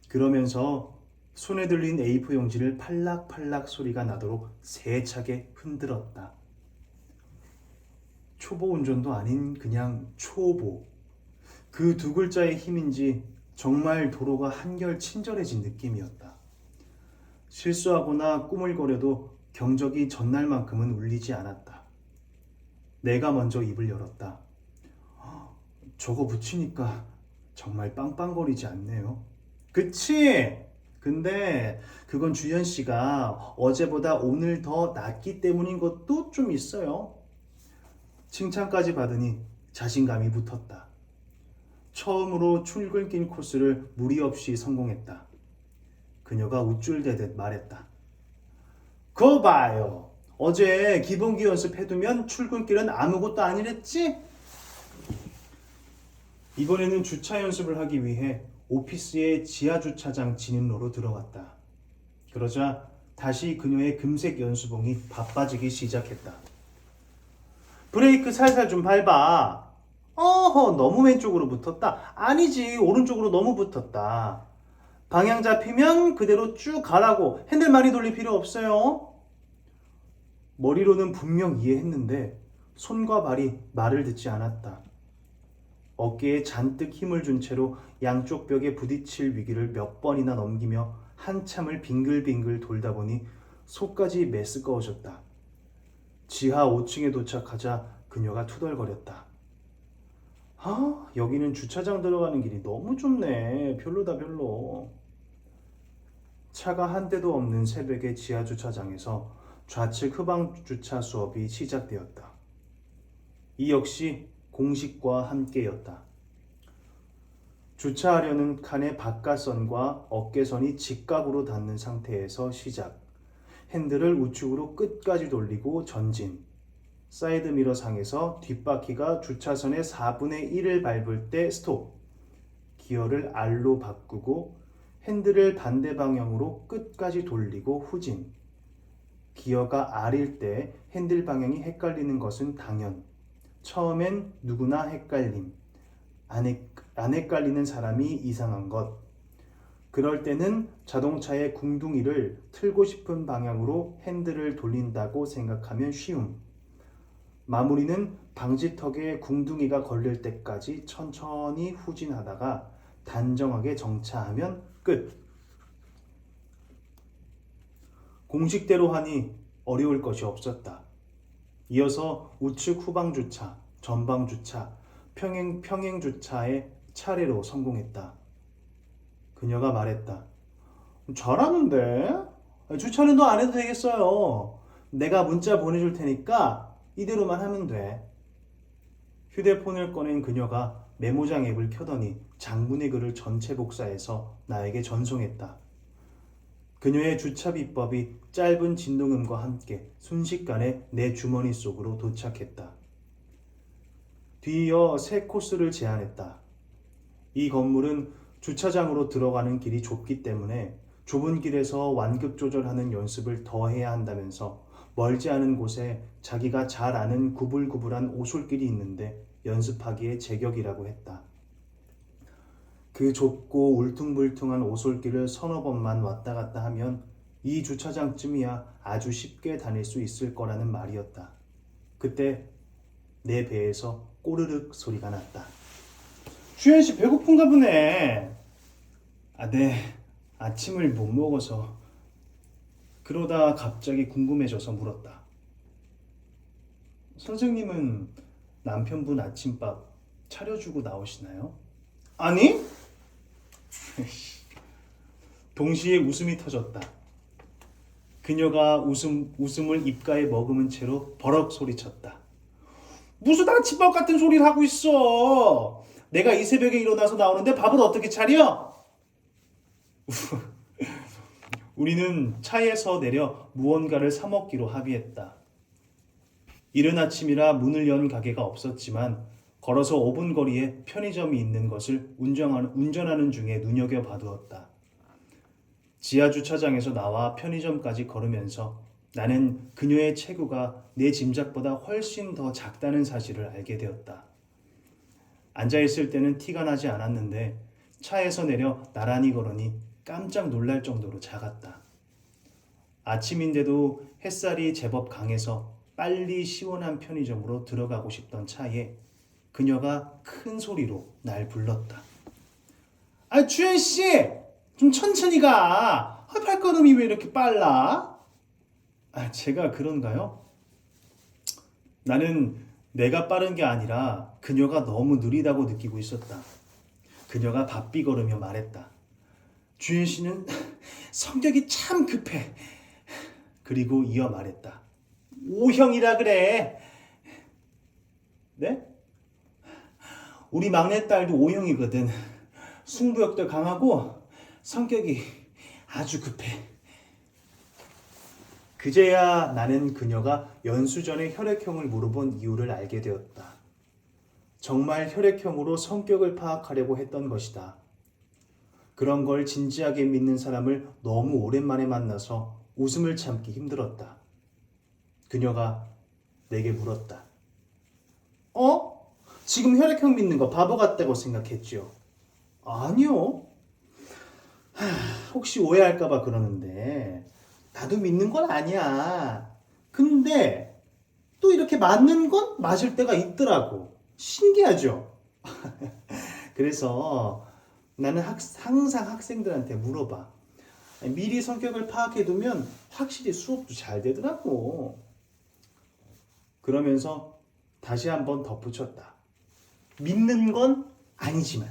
그러면서 손에 들린 A4 용지를 팔락팔락 소리가 나도록 세차게 흔들었다. 초보 운전도 아닌 그냥 초보. 그 두 글자의 힘인지 정말 도로가 한결 친절해진 느낌이었다. 실수하거나 꾸물거려도 경적이 전날만큼은 울리지 않았다. 내가 먼저 입을 열었다. 저거 붙이니까 정말 빵빵거리지 않네요. 그치? 근데 그건 주연 씨가 어제보다 오늘 더 낫기 때문인 것도 좀 있어요. 칭찬까지 받으니 자신감이 붙었다. 처음으로 출근길 코스를 무리 없이 성공했다. 그녀가 우쭐대듯 말했다. 그거 봐요. 어제 기본기 연습해두면 출근길은 아무것도 아니랬지? 이번에는 주차 연습을 하기 위해 오피스의 지하주차장 진입로로 들어갔다. 그러자 다시 그녀의 금색 연수봉이 바빠지기 시작했다. 브레이크 살살 좀 밟아. 어허, 너무 왼쪽으로 붙었다. 아니지, 오른쪽으로 너무 붙었다. 방향 잡히면 그대로 쭉 가라고. 핸들 많이 돌릴 필요 없어요. 머리로는 분명 이해했는데 손과 발이 말을 듣지 않았다. 어깨에 잔뜩 힘을 준 채로 양쪽 벽에 부딪힐 위기를 몇 번이나 넘기며 한참을 빙글빙글 돌다 보니 속까지 메스꺼워졌다. 지하 5층에 도착하자 그녀가 투덜거렸다. 여기는 주차장 들어가는 길이 너무 좁네. 별로다 별로. 차가 한 대도 없는 새벽의 지하 주차장에서 좌측 후방 주차 수업이 시작되었다. 이 역시 공식과 함께였다. 주차하려는 칸의 바깥선과 어깨선이 직각으로 닿는 상태에서 시작. 핸들을 우측으로 끝까지 돌리고 전진. 사이드미러 상에서 뒷바퀴가 주차선의 4분의 1을 밟을 때 스톱. 기어를 R로 바꾸고 핸들을 반대 방향으로 끝까지 돌리고 후진. 기어가 R일 때 핸들 방향이 헷갈리는 것은 당연. 처음엔 누구나 헷갈림. 안 헷갈리는 사람이 이상한 것. 그럴 때는 자동차의 궁둥이를 틀고 싶은 방향으로 핸들을 돌린다고 생각하면 쉬움. 마무리는 방지턱에 궁둥이가 걸릴 때까지 천천히 후진하다가 단정하게 정차하면 끝. 공식대로 하니 어려울 것이 없었다. 이어서 우측 후방 주차, 전방 주차, 평행 주차에 차례로 성공했다. 그녀가 말했다. 잘하는데? 주차는 너 안 해도 되겠어요. 내가 문자 보내줄 테니까 이대로만 하면 돼. 휴대폰을 꺼낸 그녀가 메모장 앱을 켜더니 장문의 글을 전체 복사해서 나에게 전송했다. 그녀의 주차 비법이 짧은 진동음과 함께 순식간에 내 주머니 속으로 도착했다. 뒤이어 새 코스를 제안했다. 이 건물은 주차장으로 들어가는 길이 좁기 때문에 좁은 길에서 완급 조절하는 연습을 더 해야 한다면서 멀지 않은 곳에 자기가 잘 아는 구불구불한 오솔길이 있는데 연습하기에 제격이라고 했다. 그 좁고 울퉁불퉁한 오솔길을 서너 번만 왔다 갔다 하면 이 주차장쯤이야 아주 쉽게 다닐 수 있을 거라는 말이었다. 그때 내 배에서 꼬르륵 소리가 났다. 주연씨 배고픈가 보네. 네. 아침을 못 먹어서. 그러다 갑자기 궁금해져서 물었다. 선생님은 남편분 아침밥 차려주고 나오시나요? 아니? 동시에 웃음이 터졌다. 그녀가 웃음을 입가에 머금은 채로 버럭 소리쳤다. 무슨 아침밥 같은 소리를 하고 있어. 내가 이 새벽에 일어나서 나오는데 밥을 어떻게 차려? 우리는 차에서 내려 무언가를 사 먹기로 합의했다. 이른 아침이라 문을 연 가게가 없었지만 걸어서 5분 거리에 편의점이 있는 것을 운전하는 중에 눈여겨봐두었다. 지하 주차장에서 나와 편의점까지 걸으면서 나는 그녀의 체구가 내 짐작보다 훨씬 더 작다는 사실을 알게 되었다. 앉아있을 때는 티가 나지 않았는데 차에서 내려 나란히 걸으니 깜짝 놀랄 정도로 작았다. 아침인데도 햇살이 제법 강해서 빨리 시원한 편의점으로 들어가고 싶던 차에 그녀가 큰 소리로 날 불렀다. 아, 주현 씨! 좀 천천히 가! 발걸음이 왜 이렇게 빨라? 제가 그런가요? 나는 내가 빠른 게 아니라 그녀가 너무 느리다고 느끼고 있었다. 그녀가 바삐 걸으며 말했다. 주현 씨는 성격이 참 급해. 그리고 이어 말했다. O형이라 그래. 네? 우리 막내딸도 O형이거든. 승부욕도 강하고 성격이 아주 급해. 그제야 나는 그녀가 연수 전에 혈액형을 물어본 이유를 알게 되었다. 정말 혈액형으로 성격을 파악하려고 했던 것이다. 그런 걸 진지하게 믿는 사람을 너무 오랜만에 만나서 웃음을 참기 힘들었다. 그녀가 내게 물었다. 지금 혈액형 믿는 거 바보 같다고 생각했죠? 아니요. 혹시 오해할까봐 그러는데 나도 믿는 건 아니야. 근데 또 이렇게 맞는 건 맞을 때가 있더라고. 신기하죠? 그래서 나는 항상 학생들한테 물어봐. 미리 성격을 파악해두면 확실히 수업도 잘 되더라고. 그러면서 다시 한번 덧붙였다. 믿는 건 아니지만.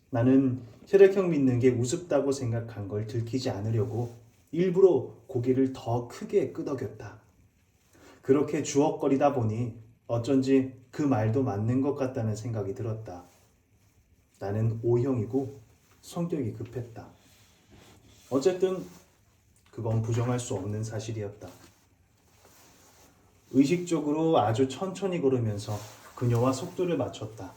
나는 혈액형 믿는 게 우습다고 생각한 걸 들키지 않으려고 일부러 고개를 더 크게 끄덕였다. 그렇게 주걱거리다 보니 어쩐지 그 말도 맞는 것 같다는 생각이 들었다. 나는 O형이고 성격이 급했다. 어쨌든 그건 부정할 수 없는 사실이었다. 의식적으로 아주 천천히 걸으면서 그녀와 속도를 맞췄다.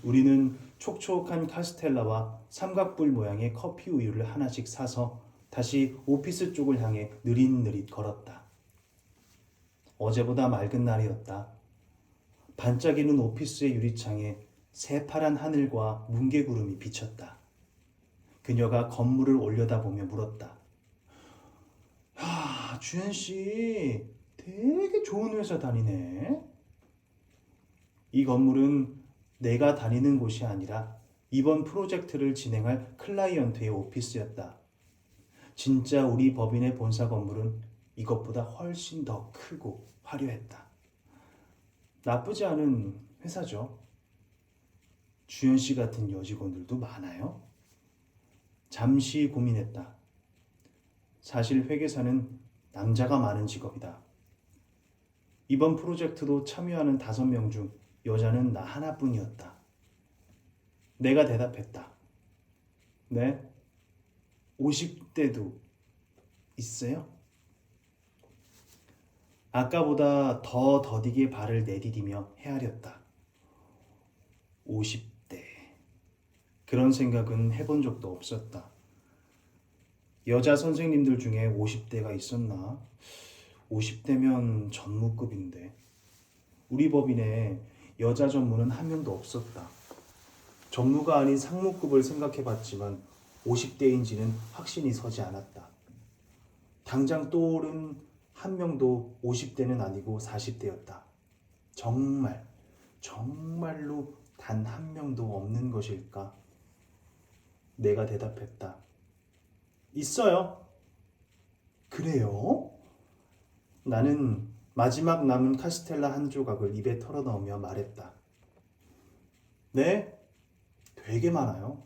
우리는 촉촉한 카스텔라와 삼각불 모양의 커피 우유를 하나씩 사서 다시 오피스 쪽을 향해 느릿느릿 걸었다. 어제보다 맑은 날이었다. 반짝이는 오피스의 유리창에 새파란 하늘과 뭉게구름이 비쳤다. 그녀가 건물을 올려다보며 물었다. 주현씨, 되게 좋은 회사 다니네. 이 건물은 내가 다니는 곳이 아니라 이번 프로젝트를 진행할 클라이언트의 오피스였다. 진짜 우리 법인의 본사 건물은 이것보다 훨씬 더 크고 화려했다. 나쁘지 않은 회사죠. 주현씨 같은 여직원들도 많아요? 잠시 고민했다. 사실 회계사는 남자가 많은 직업이다. 이번 프로젝트도 참여하는 5명 중 여자는 나 하나뿐이었다. 내가 대답했다. 네? 50대도 있어요? 아까보다 더 더디게 발을 내디디며 헤아렸다. 50대. 그런 생각은 해본 적도 없었다. 여자 선생님들 중에 50대가 있었나? 50대면 전무급인데. 우리 법인에 여자 전무는 한 명도 없었다. 전무가 아닌 상무급을 생각해봤지만 50대인지는 확신이 서지 않았다. 당장 떠오른 한 명도 50대는 아니고 40대였다. 정말로 단 한 명도 없는 것일까? 내가 대답했다. 있어요. 그래요? 나는 마지막 남은 카스텔라 한 조각을 입에 털어넣으며 말했다. 네? 되게 많아요.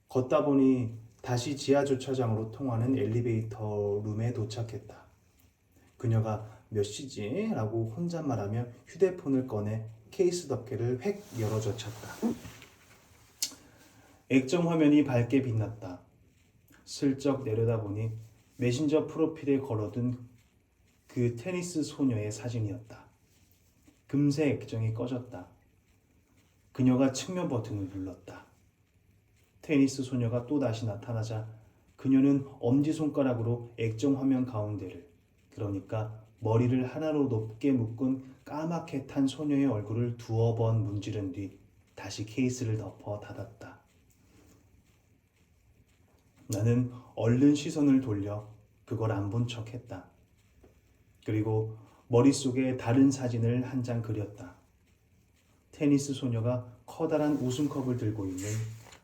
걷다 보니 다시 지하 주차장으로 통하는 엘리베이터 룸에 도착했다. 그녀가 몇 시지? 라고 혼잣말하며 휴대폰을 꺼내 케이스 덮개를 획 열어젖혔다. 액정 화면이 밝게 빛났다. 슬쩍 내려다보니 메신저 프로필에 걸어둔 그 테니스 소녀의 사진이었다. 금세 액정이 꺼졌다. 그녀가 측면 버튼을 눌렀다. 테니스 소녀가 또다시 나타나자 그녀는 엄지손가락으로 액정 화면 가운데를, 그러니까 머리를 하나로 높게 묶은 까맣게 탄 소녀의 얼굴을 두어 번 문지른 뒤 다시 케이스를 덮어 닫았다. 나는 얼른 시선을 돌려 그걸 안 본 척 했다. 그리고 머릿속에 다른 사진을 한 장 그렸다. 테니스 소녀가 커다란 우승컵을 들고 있는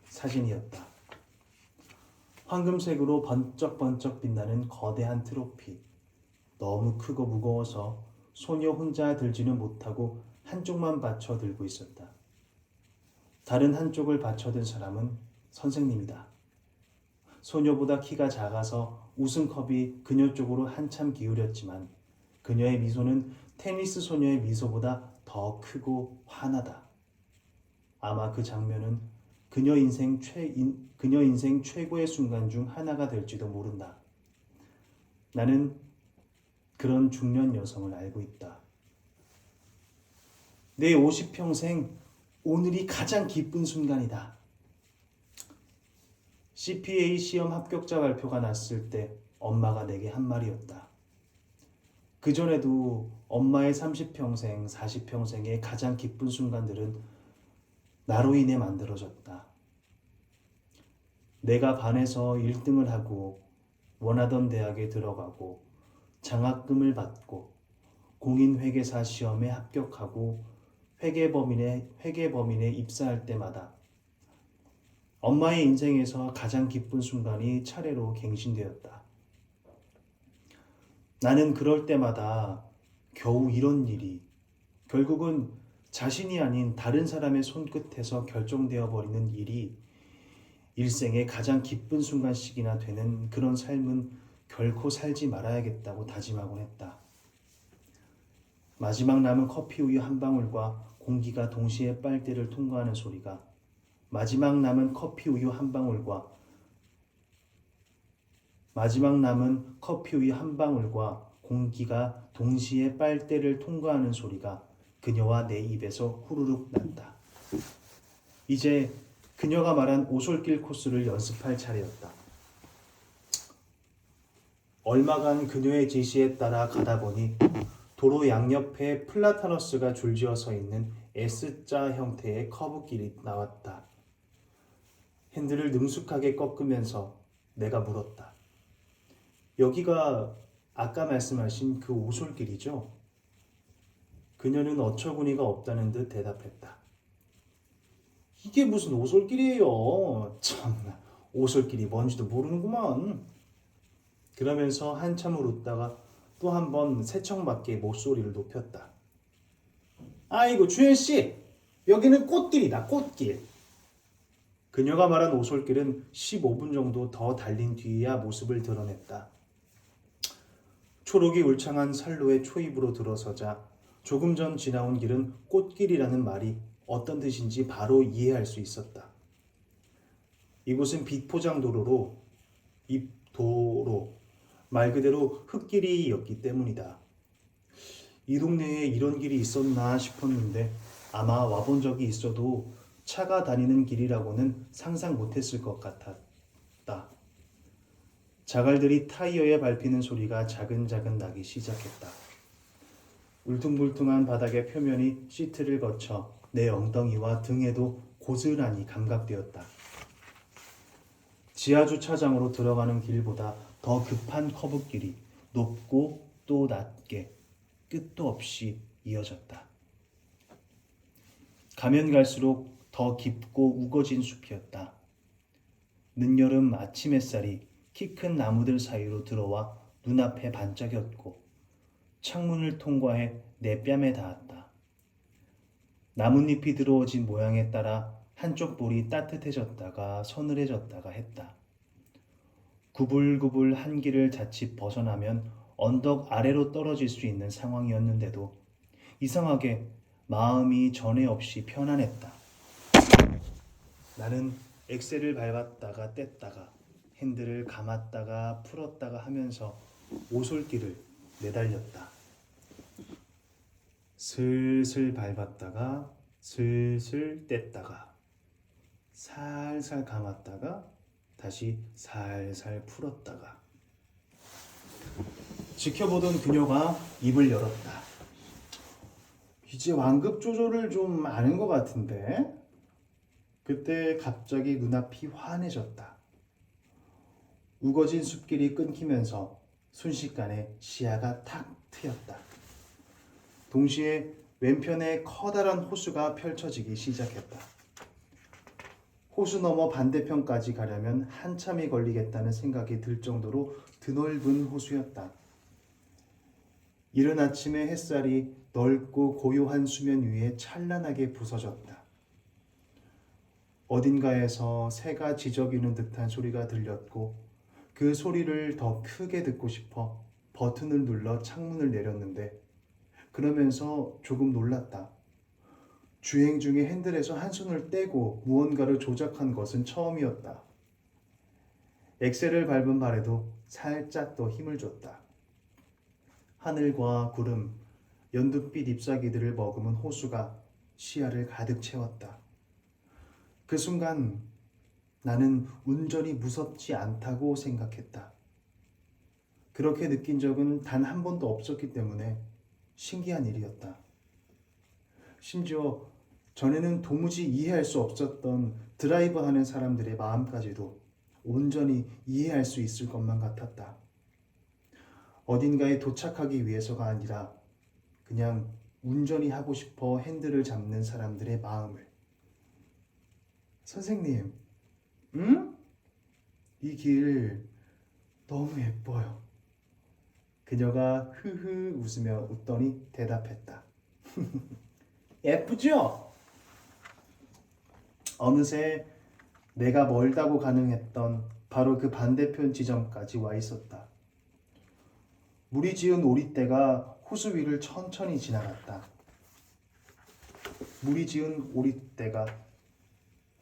사진이었다. 황금색으로 번쩍번쩍 빛나는 거대한 트로피. 너무 크고 무거워서 소녀 혼자 들지는 못하고 한쪽만 받쳐 들고 있었다. 다른 한쪽을 받쳐든 사람은 선생님이다. 소녀보다 키가 작아서 우승컵이 그녀 쪽으로 한참 기울였지만 그녀의 미소는 테니스 소녀의 미소보다 더 크고 환하다. 아마 그 장면은 그녀 인생 최고의 순간 중 하나가 될지도 모른다. 나는 그런 중년 여성을 알고 있다. 내 50평생 오늘이 가장 기쁜 순간이다. CPA 시험 합격자 발표가 났을 때 엄마가 내게 한 말이었다. 그전에도 엄마의 30평생, 40평생의 가장 기쁜 순간들은 나로 인해 만들어졌다. 내가 반에서 1등을 하고 원하던 대학에 들어가고 장학금을 받고 공인회계사 시험에 합격하고 회계법인에 입사할 때마다 엄마의 인생에서 가장 기쁜 순간이 차례로 갱신되었다. 나는 그럴 때마다 겨우 이런 일이 결국은 자신이 아닌 다른 사람의 손끝에서 결정되어 버리는 일이 일생의 가장 기쁜 순간씩이나 되는 그런 삶은 결코 살지 말아야겠다고 다짐하곤 했다. 마지막 남은 커피 우유 한 방울과 공기가 동시에 빨대를 통과하는 소리가 마지막 남은 커피 우유 한 방울과 공기가 동시에 빨대를 통과하는 소리가 그녀와 내 입에서 후루룩 났다. 이제 그녀가 말한 오솔길 코스를 연습할 차례였다. 얼마간 그녀의 지시에 따라 가다 보니 도로 양옆에 플라타너스가 줄지어 서 있는 S자 형태의 커브길이 나왔다. 핸들을 능숙하게 꺾으면서 내가 물었다. 여기가 아까 말씀하신 그 오솔길이죠? 그녀는 어처구니가 없다는 듯 대답했다. 이게 무슨 오솔길이에요. 참나, 오솔길이 뭔지도 모르는구만. 그러면서 한참을 웃다가 또 한 번 새청맞게 목소리를 높였다. 아이고 주연씨, 여기는 꽃길이다, 꽃길. 그녀가 말한 오솔길은 15분 정도 더 달린 뒤에야 모습을 드러냈다. 초록이 울창한 산로의 초입으로 들어서자 조금 전 지나온 길은 꽃길이라는 말이 어떤 뜻인지 바로 이해할 수 있었다. 이곳은 비포장도로로 말 그대로 흙길이었기 때문이다. 이 동네에 이런 길이 있었나 싶었는데 아마 와본 적이 있어도 차가 다니는 길이라고는 상상 못했을 것 같았다. 자갈들이 타이어에 밟히는 소리가 자근자근 나기 시작했다. 울퉁불퉁한 바닥의 표면이 시트를 거쳐 내 엉덩이와 등에도 고스란히 감각되었다. 지하주차장으로 들어가는 길보다 더 급한 커브길이 높고 또 낮게 끝도 없이 이어졌다. 가면 갈수록 더 깊고 우거진 숲이었다. 늦여름 아침 햇살이 키 큰 나무들 사이로 들어와 눈앞에 반짝였고 창문을 통과해 내 뺨에 닿았다. 나뭇잎이 들어오진 모양에 따라 한쪽 볼이 따뜻해졌다가 서늘해졌다가 했다. 구불구불 한 길을 자칫 벗어나면 언덕 아래로 떨어질 수 있는 상황이었는데도 이상하게 마음이 전에 없이 편안했다. 나는 엑셀을 밟았다가 뗐다가 핸들을 감았다가 풀었다가 하면서 오솔길을 내달렸다. 슬슬 밟았다가 슬슬 뗐다가 살살 감았다가 다시 살살 풀었다가 지켜보던 그녀가 입을 열었다. 이제 완급 조절을 좀 아는 것 같은데? 그때 갑자기 눈앞이 환해졌다. 우거진 숲길이 끊기면서 순식간에 시야가 탁 트였다. 동시에 왼편에 커다란 호수가 펼쳐지기 시작했다. 호수 너머 반대편까지 가려면 한참이 걸리겠다는 생각이 들 정도로 드넓은 호수였다. 이른 아침에 햇살이 넓고 고요한 수면 위에 찬란하게 부서졌다. 어딘가에서 새가 지저귀는 듯한 소리가 들렸고 그 소리를 더 크게 듣고 싶어 버튼을 눌러 창문을 내렸는데 그러면서 조금 놀랐다. 주행 중에 핸들에서 한 손을 떼고 무언가를 조작한 것은 처음이었다. 엑셀을 밟은 발에도 살짝 더 힘을 줬다. 하늘과 구름, 연두빛 잎사귀들을 머금은 호수가 시야를 가득 채웠다. 그 순간 나는 운전이 무섭지 않다고 생각했다. 그렇게 느낀 적은 단 한 번도 없었기 때문에 신기한 일이었다. 심지어 전에는 도무지 이해할 수 없었던 드라이브 하는 사람들의 마음까지도 온전히 이해할 수 있을 것만 같았다. 어딘가에 도착하기 위해서가 아니라 그냥 운전이 하고 싶어 핸들을 잡는 사람들의 마음을. 선생님, 응? 이 길 너무 예뻐요. 그녀가 흐흐 웃으며 웃더니 대답했다. 예쁘죠? 어느새 내가 멀다고 가능했던 바로 그 반대편 지점까지 와 있었다. 물이 지은 오리떼가 호수 위를 천천히 지나갔다. 물이 지은 오리떼가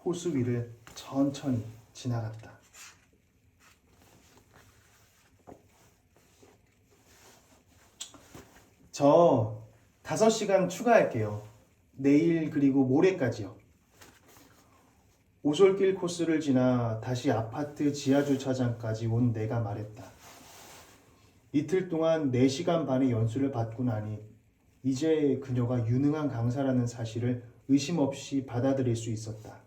호수 위를 천천히 지나갔다. 저 5시간 추가할게요. 내일 그리고 모레까지요. 오솔길 코스를 지나 다시 아파트 지하주차장까지 온 내가 말했다. 이틀 동안 4시간 반의 연수를 받고 나니 이제 그녀가 유능한 강사라는 사실을 의심 없이 받아들일 수 있었다.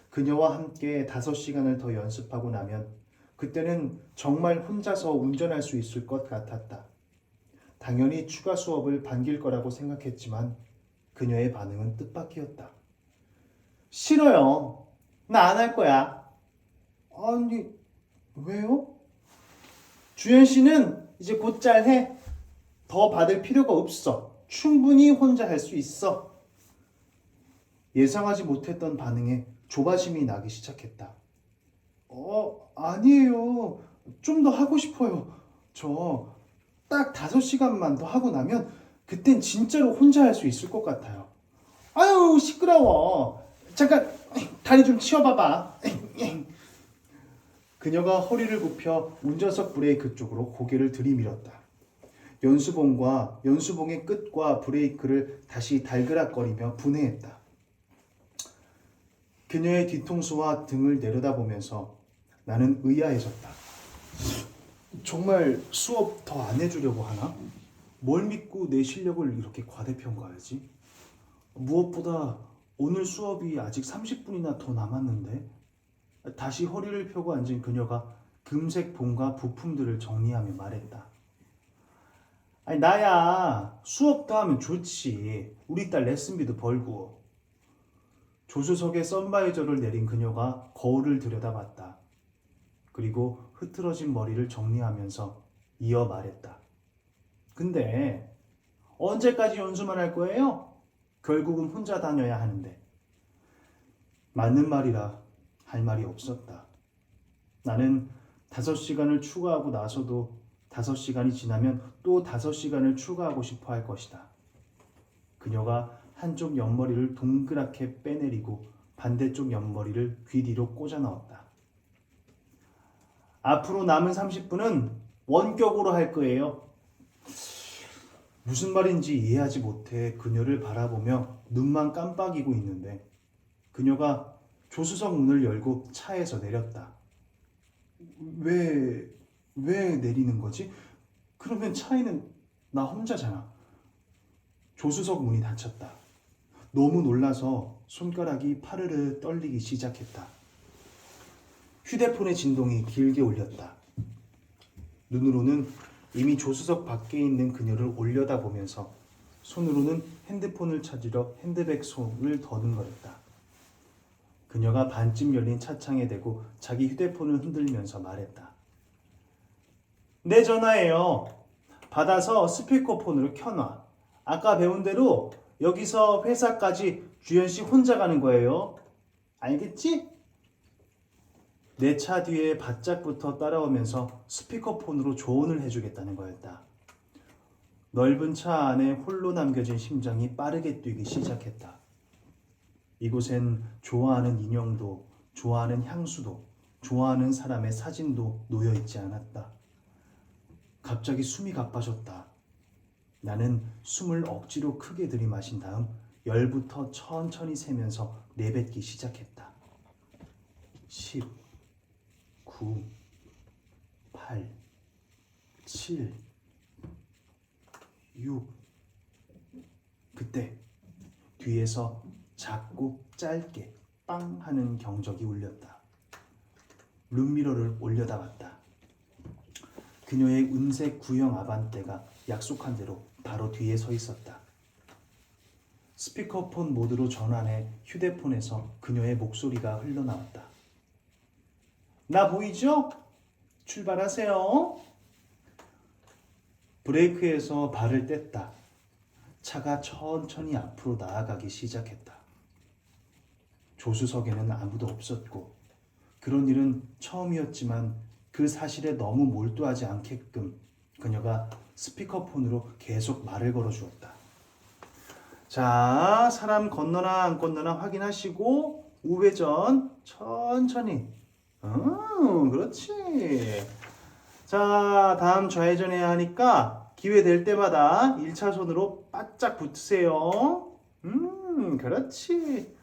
그녀와 함께 5시간을 더 연습하고 나면 그때는 정말 혼자서 운전할 수 있을 것 같았다. 당연히 추가 수업을 반길 거라고 생각했지만 그녀의 반응은 뜻밖이었다. 싫어요. 나 안 할 거야. 아니, 왜요? 주연 씨는 이제 곧잘 해. 더 받을 필요가 없어. 충분히 혼자 할 수 있어. 예상하지 못했던 반응에 조바심이 나기 시작했다. 아니에요. 좀 더 하고 싶어요. 저 딱 5시간만 더 하고 나면 그땐 진짜로 혼자 할 수 있을 것 같아요. 아유, 시끄러워. 잠깐 다리 좀 치워봐봐. 그녀가 허리를 굽혀 운전석 브레이크 쪽으로 고개를 들이밀었다. 연수봉의 끝과 브레이크를 다시 달그락거리며 분해했다. 그녀의 뒤통수와 등을 내려다보면서 나는 의아해졌다. 정말 수업 더 안 해주려고 하나? 뭘 믿고 내 실력을 이렇게 과대평가하지? 무엇보다 오늘 수업이 아직 30분이나 더 남았는데? 다시 허리를 펴고 앉은 그녀가 금색 봉과 부품들을 정리하며 말했다. 아니, 나야 수업도 하면 좋지. 우리 딸 레슨비도 벌고. 조수석에 선바이저를 내린 그녀가 거울을 들여다봤다. 그리고 흐트러진 머리를 정리하면서 이어 말했다. 근데 언제까지 연수만 할 거예요? 결국은 혼자 다녀야 하는데. 맞는 말이라 할 말이 없었다. 나는 5시간을 추가하고 나서도 5시간이 지나면 또 5시간을 추가하고 싶어 할 것이다. 그녀가 한쪽 옆머리를 동그랗게 빼내리고 반대쪽 옆머리를 귀 뒤로 꽂아 넣었다. 앞으로 남은 30분은 원격으로 할 거예요. 무슨 말인지 이해하지 못해 그녀를 바라보며 눈만 깜빡이고 있는데 그녀가 조수석 문을 열고 차에서 내렸다. 왜, 왜 내리는 거지? 그러면 차에는 나 혼자잖아. 조수석 문이 닫혔다. 너무 놀라서 손가락이 파르르 떨리기 시작했다. 휴대폰의 진동이 길게 울렸다. 눈으로는 이미 조수석 밖에 있는 그녀를 올려다보면서 손으로는 핸드폰을 찾으려 핸드백 손을 더듬거렸다. 그녀가 반쯤 열린 차창에 대고 자기 휴대폰을 흔들면서 말했다. 내 전화예요. 받아서 스피커폰으로 켜놔. 아까 배운 대로 여기서 회사까지 주연 씨 혼자 가는 거예요. 알겠지? 내 차 뒤에 바짝붙어 따라오면서 스피커폰으로 조언을 해주겠다는 거였다. 넓은 차 안에 홀로 남겨진 심장이 빠르게 뛰기 시작했다. 이곳엔 좋아하는 인형도, 좋아하는 향수도, 좋아하는 사람의 사진도 놓여 있지 않았다. 갑자기 숨이 가빠졌다. 나는 숨을 억지로 크게 들이마신 다음 열부터 천천히 세면서 내뱉기 시작했다. 10, 9, 8, 7, 6. 그때 뒤에서 작고 짧게 빵 하는 경적이 울렸다. 룸미러를 올려다봤다. 그녀의 은색 구형 아반떼가 약속한 대로 바로 뒤에 서 있었다. 스피커폰 모드로 전환해 휴대폰에서 그녀의 목소리가 흘러나왔다. 나 보이죠? 출발하세요. 브레이크에서 발을 뗐다. 차가 천천히 앞으로 나아가기 시작했다. 조수석에는 아무도 없었고 그런 일은 처음이었지만 그 사실에 너무 몰두하지 않게끔 그녀가 스피커폰으로 계속 말을 걸어주었다. 자, 사람 건너나 안 건너나 확인하시고 우회전 천천히. 그렇지. 자, 다음 좌회전해야 하니까 기회 될 때마다 1차선으로 바짝 붙으세요. 그렇지.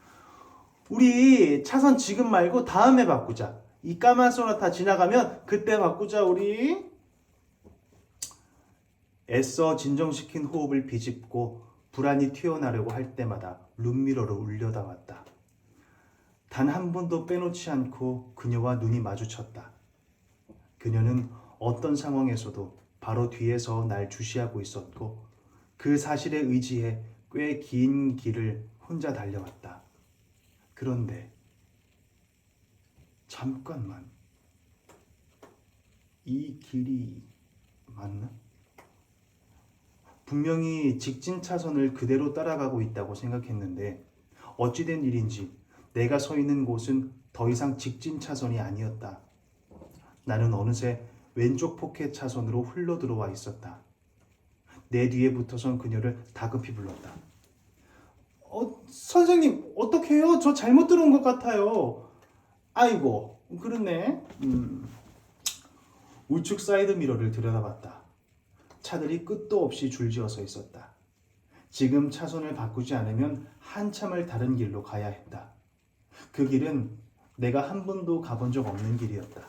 우리 차선 지금 말고 다음에 바꾸자. 이 까만 소나타 지나가면 그때 바꾸자 우리. 애써 진정시킨 호흡을 비집고 불안이 튀어나려고 할 때마다 룸미러로 울려다왔다. 단 한 번도 빼놓지 않고 그녀와 눈이 마주쳤다. 그녀는 어떤 상황에서도 바로 뒤에서 날 주시하고 있었고 그 사실에 의지해 꽤 긴 길을 혼자 달려왔다. 그런데 잠깐만, 이 길이 맞나? 분명히 직진 차선을 그대로 따라가고 있다고 생각했는데 어찌된 일인지 내가 서 있는 곳은 더 이상 직진 차선이 아니었다. 나는 어느새 왼쪽 포켓 차선으로 흘러 들어와 있었다. 내 뒤에 붙어선 그녀를 다급히 불렀다. 선생님, 어떡해요? 저 잘못 들어온 것 같아요. 아이고, 그렇네. 우측 사이드 미러를 들여다봤다. 차들이 끝도 없이 줄지어서 있었다. 지금 차선을 바꾸지 않으면 한참을 다른 길로 가야 했다. 그 길은 내가 한 번도 가본 적 없는 길이었다.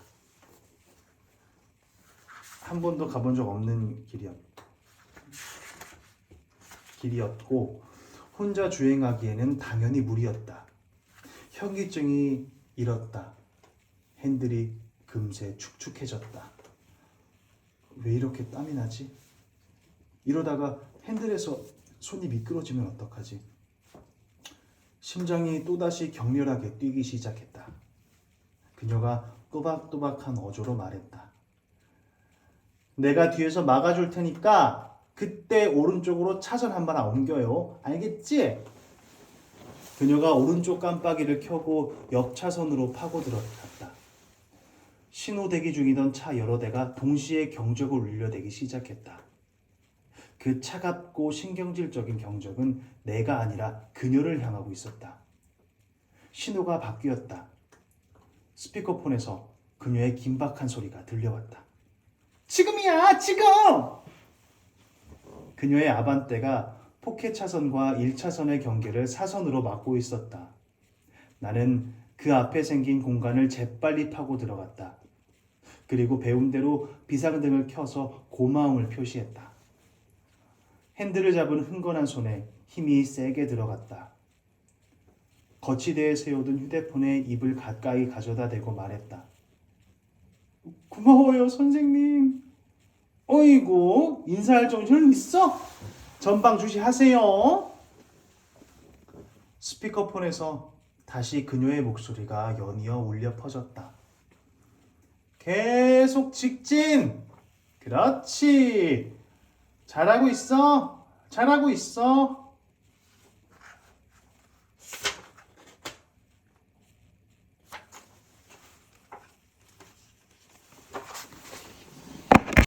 한 번도 가본 적 없는 길이었고 혼자 주행하기에는 당연히 무리였다. 현기증이 일었다. 핸들이 금세 축축해졌다. 왜 이렇게 땀이 나지? 이러다가 핸들에서 손이 미끄러지면 어떡하지? 심장이 또다시 격렬하게 뛰기 시작했다. 그녀가 또박또박한 어조로 말했다. 내가 뒤에서 막아줄 테니까 그때 오른쪽으로 차선 한 번 옮겨요. 알겠지? 그녀가 오른쪽 깜빡이를 켜고 옆차선으로 파고들었다. 신호 대기 중이던 차 여러 대가 동시에 경적을 울려대기 시작했다. 그 차갑고 신경질적인 경적은 내가 아니라 그녀를 향하고 있었다. 신호가 바뀌었다. 스피커폰에서 그녀의 긴박한 소리가 들려왔다. 지금이야, 지금! 그녀의 아반떼가 포켓 차선과 1차선의 경계를 사선으로 막고 있었다. 나는 그 앞에 생긴 공간을 재빨리 파고 들어갔다. 그리고 배운 대로 비상등을 켜서 고마움을 표시했다. 핸들을 잡은 흥건한 손에 힘이 세게 들어갔다. 거치대에 세워둔 휴대폰에 입을 가까이 가져다 대고 말했다. 고마워요, 선생님. 어이구, 인사할 정신은 있어? 전방 주시하세요. 스피커폰에서 다시 그녀의 목소리가 연이어 울려 퍼졌다. 계속 직진! 그렇지! 잘하고 있어! 잘하고 있어!